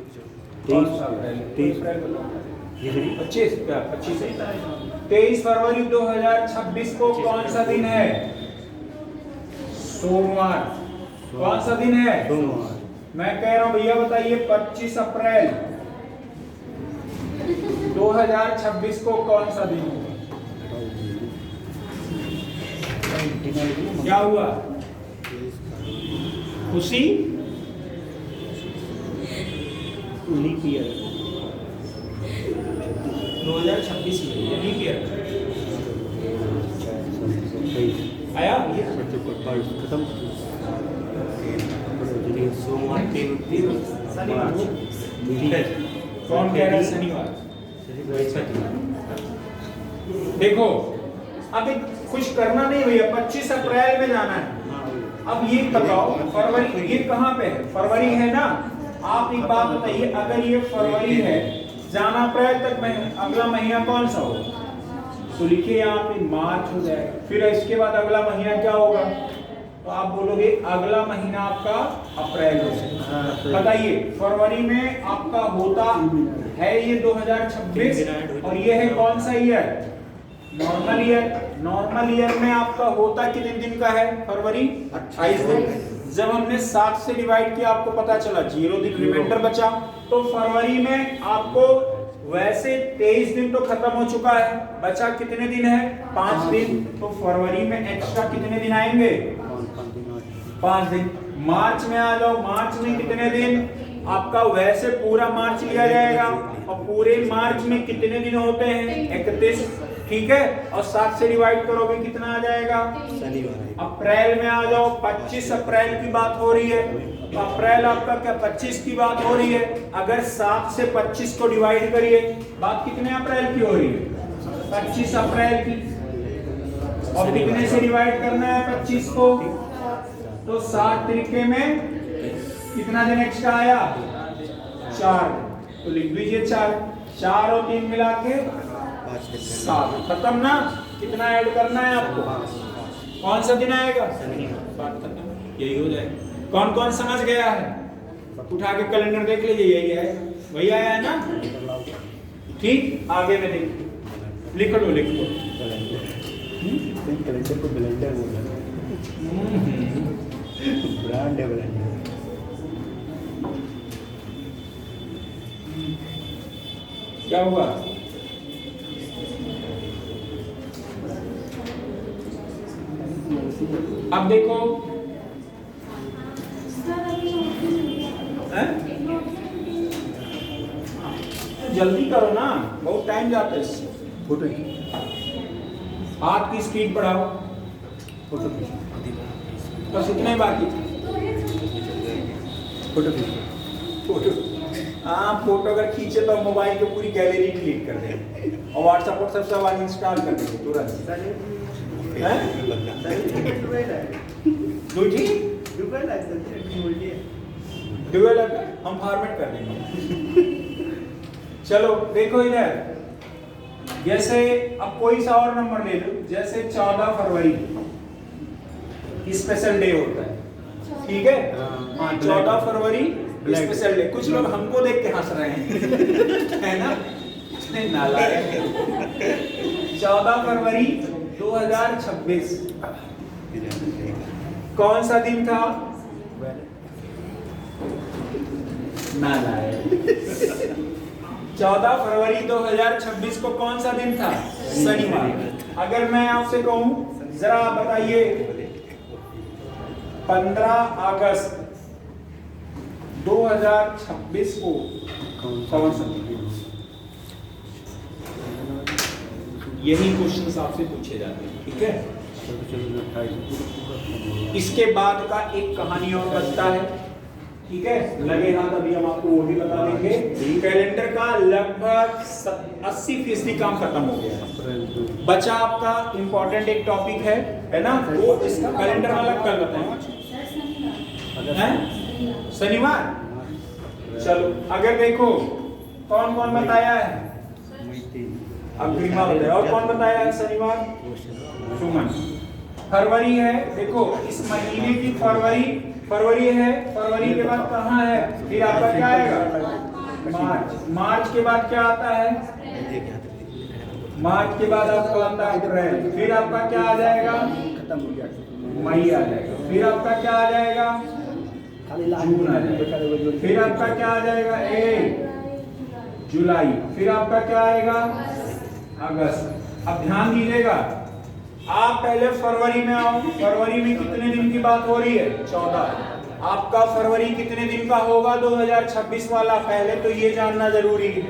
23 फरवरी 2026 को कौन सा दिन है? सोमवार। कौन सा दिन है? सोमवार। मैं कह रहा हूं भैया बताइए 25 अप्रैल 2026 को कौन सा दिन होगा? क्या हुआ? खुशी? लीप ईयर 2026 में लीप ईयर आया भैया? खत्म सोमवार शनिवार। कौन कह रहा है शनिवार? देखो अभी कुछ करना नहीं भैया, 25 अप्रैल में जाना है। अब ये बताओ फरवरी ये कहाँ पे है? फरवरी है ना। आप एक बात बताइए, अगर ये फरवरी है, जाना अप्रैल तक में, अगला महीना कौन सा होगा? तो लिखिए यहाँ पे मार्च हो जाएगा। फिर इसके बाद अगला महीना क्या होगा? तो आप बोलोगे अगला महीना आपका अप्रैल होगा। बताइए फरवरी में आपका होता है ये 2026 और ये है कौन सा year? Normal year. Normal year में आपका होता कितने दिन का है? फरवरी 28 दिन। जब हमने 7 से डिवाइड किया आपको पता चला 0 दिन रिमाइंडर बचा। तो फरवरी में आपको वैसे 23 दिन तो खत्म हो चुका है, बचा कितने दिन है? 5 दिन। तो फरवरी में एक्स्ट्रा कितने दिन आएंगे? 5 दिन। मार्च में आ जाओ, मार्च में कितने दिन? आपका वैसे पूरा मार्च लिया जाएगा और पूरे मार्च में कितने दिन होते हैं? 31। ठीक है, और 7 से डिवाइड करोगे कितना आ जाएगा? अप्रैल में आ जाओ, 25 अप्रैल की बात हो रही है। तो अप्रैल आपका क्या 25 की बात हो रही है? अगर 7 से 25 को डिवाइड करिए, बात कितने अप्रैल की हो रही है? 25 अप्रैल की। और कितने से डिवाइड करना है 25 को? तो 7 तरीके में कितना दिन एक्स्ट्रा आया? 4। तो लिख दीजिए 4 और 3 मिला के 7। खत्म ना? कितना ऐड करना है आपको? कौन सा दिन आएगा? यही हो जाएगा। कौन कौन समझ गया है? उठा के कैलेंडर देख लीजिए, यही है, वही आया है ना? ठीक, आगे में देखिए, लिख लो लिख लो। कैलेंडर को ब्लेंडर बोला, ब्रांड है ब्लेंडर। क्या हुआ? अब देखो जल्दी करो ना, बहुत टाइम जाता है इससे। फोटो हाथ की स्पीड बढ़ाओ। फोटो बस इतने बाकी थे। फोटो फोटो, हाँ फोटो अगर खींचे तो मोबाइल की पूरी गैलरी डिलीट कर देंगे और व्हाट्सएप सब अनइंस्टॉल कर देंगे तुरंत। डुअल हम फॉर्मेट कर देंगे। चलो देखो इधर, जैसे अब कोई सा और नंबर ले लो, जैसे 14 फरवरी स्पेशल डे होता है, ठीक है? हाँ 14 फरवरी स्पेशल डे। कुछ लोग हमको देख के हंस रहे हैं है ना? नालायक। 14 फरवरी 2026 कौन सा दिन था? नालायक। 14 फरवरी 2026 को कौन सा दिन था? शनिवार। अगर मैं आपसे कहूं जरा बताइए 15 अगस्त 2026 को कौन सा दिन? यही क्वेश्चन आपसे पूछे जाते हैं, ठीक है? इसके बाद का एक कहानी और बचता है, ठीक है? लगे हाथ अभी हम आपको वो भी बता देंगे। कैलेंडर का लगभग 80% काम खत्म हो गया है। बचा आपका इंपॉर्टेंट एक टॉपिक है ना? वो इसका कैलेंडर वाला कल बताएंगे। शनिवार। चलो अगर देखो कौन कौन बताया है? अग्रिमा बताया। और कौन बताया है शनिवार? सुमन। फरवरी है, देखो इस महीने की फरवरी है। फरवरी के बाद कहाँ है? फिर आपका क्या आएगा? मार्च। मार्च के बाद क्या आता है? मार्च के बाद आपका आता है अप्रैल। फिर आपका क्या आ जाएगा? मई आ जाएगा। फिर आपका क्या आ जाएगा? जून आ जाएगा। फिर आपका क्या आ जाएगा? जुलाई। फिर आपका क्या आएगा? अगस्त। अब ध्यान दीजिएगा, आप पहले फरवरी में आओ। फरवरी में कितने दिन की बात हो रही है? 14। आपका फरवरी कितने दिन का होगा 2026 वाला? पहले तो ये जानना जरूरी है।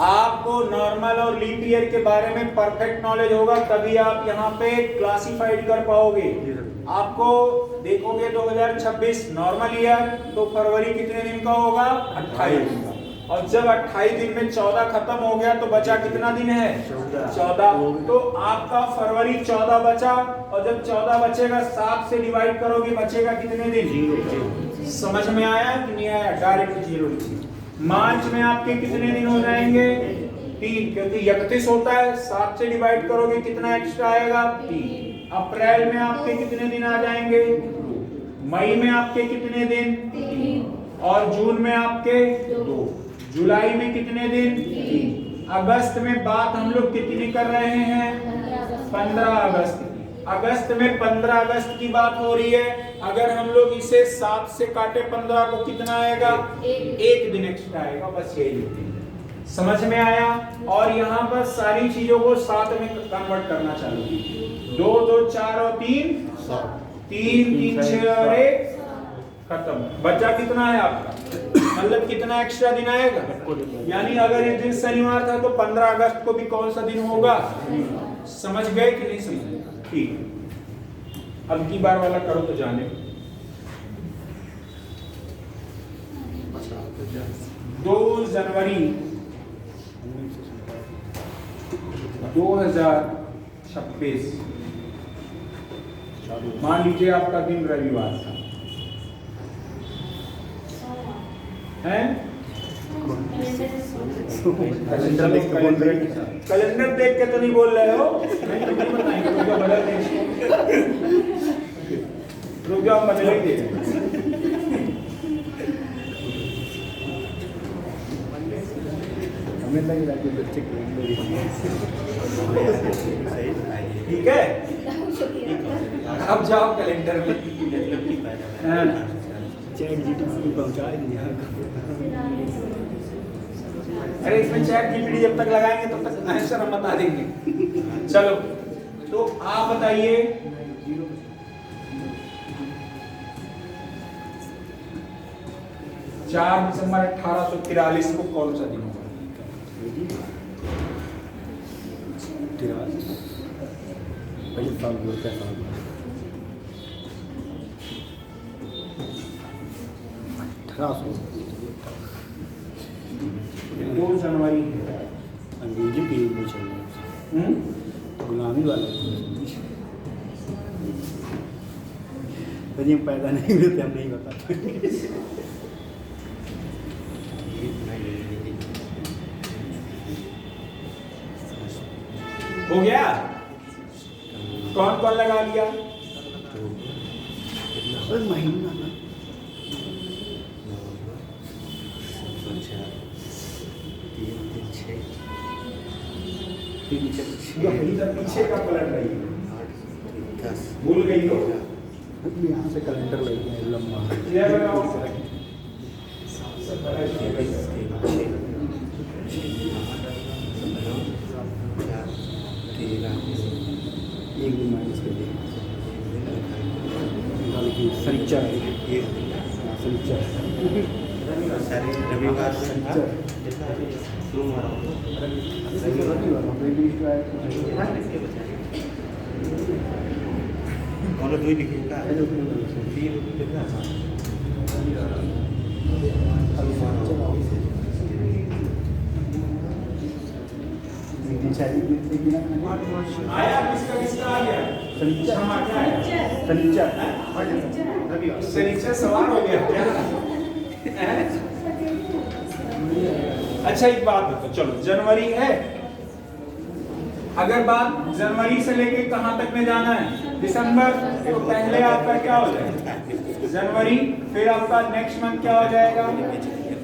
आपको नॉर्मल और लीप ईयर के बारे में परफेक्ट नॉलेज होगा, तभी आप यहाँ पे क्लासिफाइड कर पाओगे। आपको देखोगे 2026 नॉर्मल ईयर, तो फरवरी कितने दिन का होगा? 28 दिन का। और जब 28 दिन में 14 खत्म हो गया तो बचा कितना दिन है? 14। तो आपका फरवरी 14 बचा, और जब 14 बचेगा 7 से डिवाइड करोगे बचेगा कितने दिन? समझ में आया कि नहीं आया? डायरेक्ट 0 लिखिए। मार्च में आपके कितने दिन हो जाएंगे? 3, क्योंकि 31 होता है, 7 से डिवाइड करोगे कितना एक्स्ट्रा आएगा? 3। अप्रैल में आपके कितने दिन आ जाएंगे? मई में आपके कितने दिन? 3। और जून में आपके 2। जुलाई में कितने दिन? 3। अगस्त में बात हम लोग कितनी कर रहे हैं? 15 अगस्त की। अगस्त में 15 अगस्त की बात हो रही है। अगर हम लोग इसे 7 से काटे 15 को कितना आएगा? 1 दिन एक्स्ट्रा आएगा, बस यही लिखते हैं। समझ में आया? और यहाँ पर सारी चीजों को 7 में कन्वर्ट करना चालू कीजिए। 2 2 4 और 3 3 3 6 और 1 खत्म। बचा कितना है आपका? मतलब कितना एक्स्ट्रा दिन आएगा? यानी अगर ये दिन शनिवार था तो 15 अगस्त को भी कौन सा दिन होगा? समझ गए कि नहीं समझ? ठीक। अब की बार वाला करो तो जाने। 2 जनवरी 2026, मान लीजिए आपका दिन रविवार था, है? कैलेंडर देख के तो नहीं बोल रहे हो? रुक जाओ, बदल ही दे। ठीक है, अब जाओ कैलेंडर में। अरे इसमें चैट जीपीटी जब तक लगाएंगे तब तक आंसर हम बता देंगे। चलो, तो आप बताइए, चार दिसंबर 1843 को कौन सा दिन होगा? 2 जनवरी अंग्रेजी पीरियड में चल रहा है, गुलामी वाला। यदि हम पैदा नहीं हुए तो हम नहीं बता पाएंगे। हो गया? कौन कौन लगा लिया? महीना पीछे का पलट रही है, भूल गई हो? यहाँ से कैलेंडर लेके लंबा एक दिन माइनस कर दिया। शनिचर रविवार आया? किसका किसका आ गया? शनिचर सवार हो गया क्या? अच्छा, एक बात बताओ, चलो जनवरी है, अगर बात जनवरी से लेके कहां तक में जाना है? दिसंबर। तो पहले आपका क्या हो जाएगा? जनवरी, फिर आपका नेक्स्ट मंथ क्या हो जाएगा?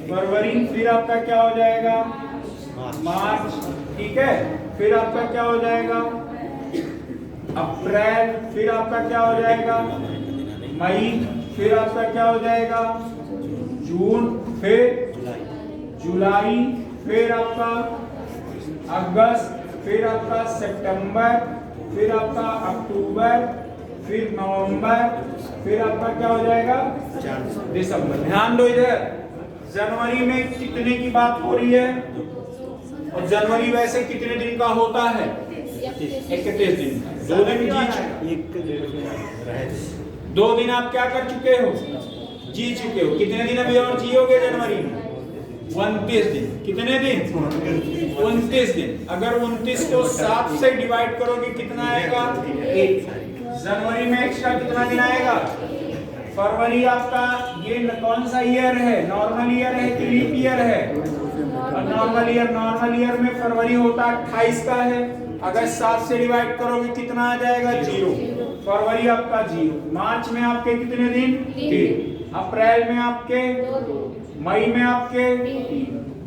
फरवरी, फिर आपका क्या हो जाएगा? मार्च, ठीक है, फिर आपका क्या हो जाएगा? अप्रैल, फिर आपका क्या हो जाएगा? मई, फिर आपका क्या हो जाएगा? जून, फिर जुलाई, फिर आपका अगस्त, फिर आपका सितंबर, फिर आपका अक्टूबर, फिर नवंबर, फिर आपका क्या हो जाएगा? दिसंबर। ध्यान दो इधर, जनवरी में कितने की बात हो रही है? और जनवरी वैसे कितने दिन का होता है? 31 दिन का। 2 दिन दो दिन आप क्या कर चुके हो? जी चुके हो। कितने दिन अभी और जियोगे जनवरी में? 29 दिन। कितने दिन? 29 दिन। अगर 29 को 7 से डिवाइड करोगे कितना आएगा? 1। जनवरी में एक्स्ट्रा कितना दिन आएगा? फरवरी आपका ये कौन सा ईयर है? नॉर्मल ईयर है कि लीप ईयर है? नॉर्मल ईयर में फरवरी होता 28 का है। अगर 7 से डिवाइड करोगे कितना आ जाएगा? 0। फरवरी आपका 0। मार्च में आपके कितने दिन? 3। अप्रैल में आपके, मई में आपके,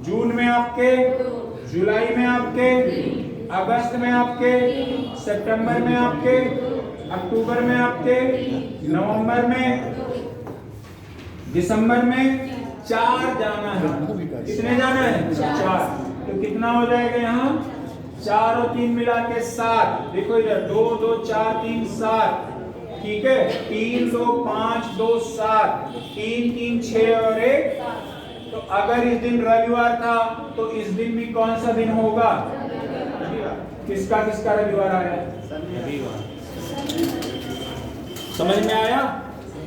जून में आपके, जुलाई में आपके, अगस्त में आपके, सितंबर में आपके, अक्टूबर में आपके, नवंबर में, दिसंबर में 4 जाना है। कितने जाना है? 4। तो कितना हो जाएगा यहाँ? 4 और 3 मिला के 7। देखो इधर 2 2 4 3 7। ठीक है, 3 2 5 2 7, 3 3 6 और 1। तो अगर इस दिन रविवार था तो इस दिन भी कौन सा दिन होगा? किसका किसका रविवार आया? समझ में आया?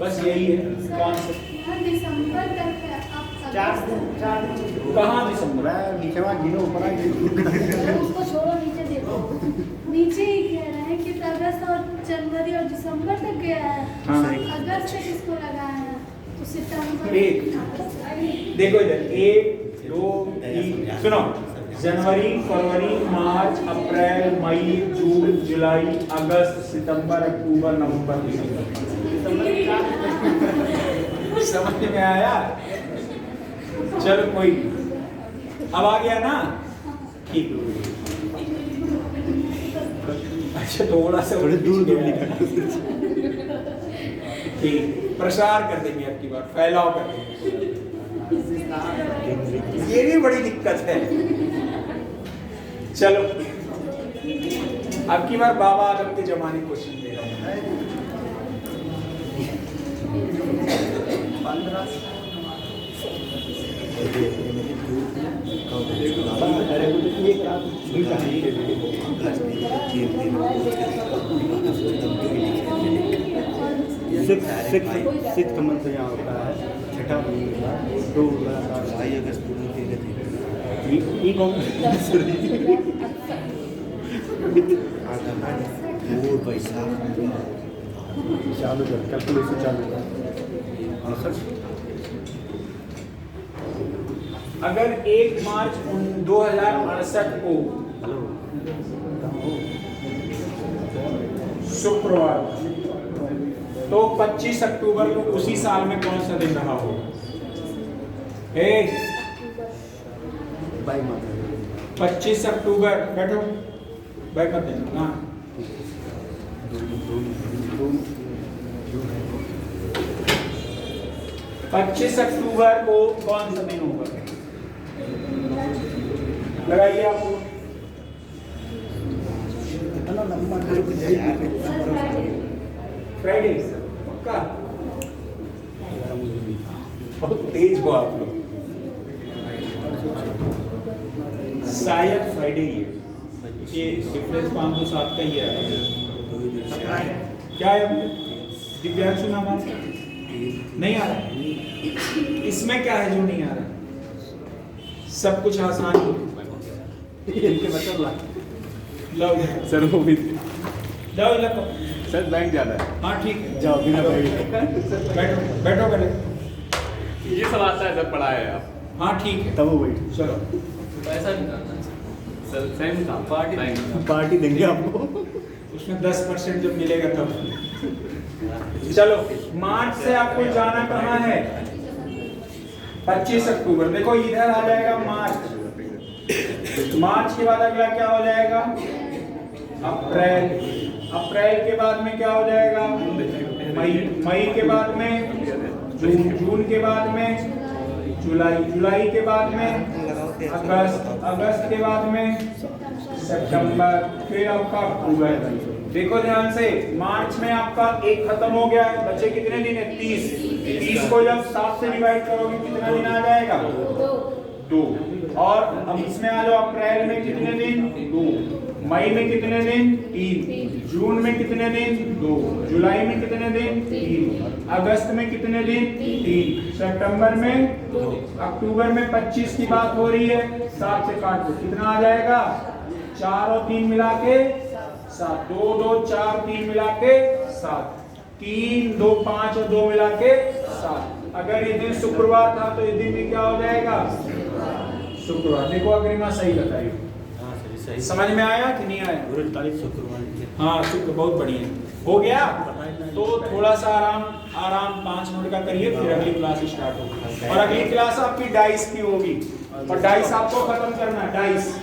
बस यही है कॉन्सेप्ट। दिसंबर तक है। कहाँ दिसंबर? नीचे वहाँ गिनो ऊपर आ उसको छोड़ो, नीचे देखो। नीचे ही कह रहे हैं कि अगस्त और जनवरी और दिसंबर तक गया है। हाँ। अगस्त से किसको लगाया है? तो सितंबर। देखो इधर 1 2 3 सुनो। जनवरी, फरवरी, मार्च, अप्रैल, मई, जून, जुलाई, अगस्त, सितंबर, अक्टूबर, नवंबर, दिसंबर। समझ में आया? चलो कोई अब आ गया ना? ठीक। अच्छा थोड़ा सा थोड़े दूर ठीक, प्रसार कर देंगे अब की बार, फैलाव कर देंगे। ये भी बड़ी दिक्कत है। चलो अब की बार बाबा आदम के जमाने क्वेश्चन दे रहा हूं। सिक्स मंथ यहाँ होता है, छठा महीना 2 अगस्त पैसा चालू कर, कैलकुलेशन चालू कर। अगर 1 मार्च 2068 को शुक्रवार तो 25 अक्टूबर को उसी साल में कौन सा दिन रहा होगा? 25 अक्टूबर, बैठो बैठ मत देना। हाँ 25 अक्टूबर को कौन सा दिन होगा? लगाइए आपको। फ्राइडे पक्का? बहुत तेज हो आप लोग। शायद फ्राइडे ही है, ये डिफरेंस 507 का ही है। क्या है? दिव्यांशु नाम आपका नहीं आ रहा? इसमें क्या है जो नहीं आ रहा? सब कुछ आसान है। इनके मतलब लो सर वो भी जाओ इधर। सर बैंक जाना है। हाँ ठीक है, जाओ बिना बैठो बैठो पहले। ये सब आता है सर, पढ़ा है आप? हाँ ठीक है, तब वो वही चलो पैसा निकालना सर, सेम काम पार्टी देंगे आपको। उसमें 10% जब मिलेगा तब। चलो मार्च से आपको जाना कहाँ है? 25 अक्टूबर। देखो इधर आ जाएगा मार्च। मार्च के बाद अगला क्या हो जाएगा? अप्रैल। अप्रैल के बाद में क्या हो जाएगा? मई। मई के बाद में जून। जून के बाद में जुलाई। जुलाई के बाद में अगस्त। अगस्त के बाद में सितंबर। फिर आपका अक्टूबर। देखो ध्यान से, मार्च में आपका 1 खत्म हो गया, बचे कितने दिन है? 30। 30 को जब 7 से डिवाइड करोगे कितना दिन आ जाएगा? 2। और अब इसमें आ जाओ, अप्रैल में कितने दिन? 2। मई में कितने दिन? 3। जून में कितने दिन? 2। जुलाई में कितने दिन? 3। अगस्त में कितने दिन? 3। सितंबर में 2। अक्टूबर में 25 की बात हो रही है, 7 से काट दो, कितना आ जाएगा? 4 और 3 मिला के 7। 2 2 4 3 मिला के 7। 3 2 5 और 2 मिला के 7। अगर ये दिन शुक्रवार था तो इस दिन भी क्या हो जाएगा? शुक्रवार। देखो अग्रिमा सही बताइए। हाँ सर सही। समझ में आया कि नहीं आया? गुरु तारीख शुक्रवार की। हाँ शुक्र, बहुत बढ़िया हो गया। तो थोड़ा सा आराम 5 मिनट का करिए, फिर अगली क्लास स्टार्ट होगी। और अगली क्लास आपकी डाइस की होगी, और डाइस आपको खत्म करना है। डाइस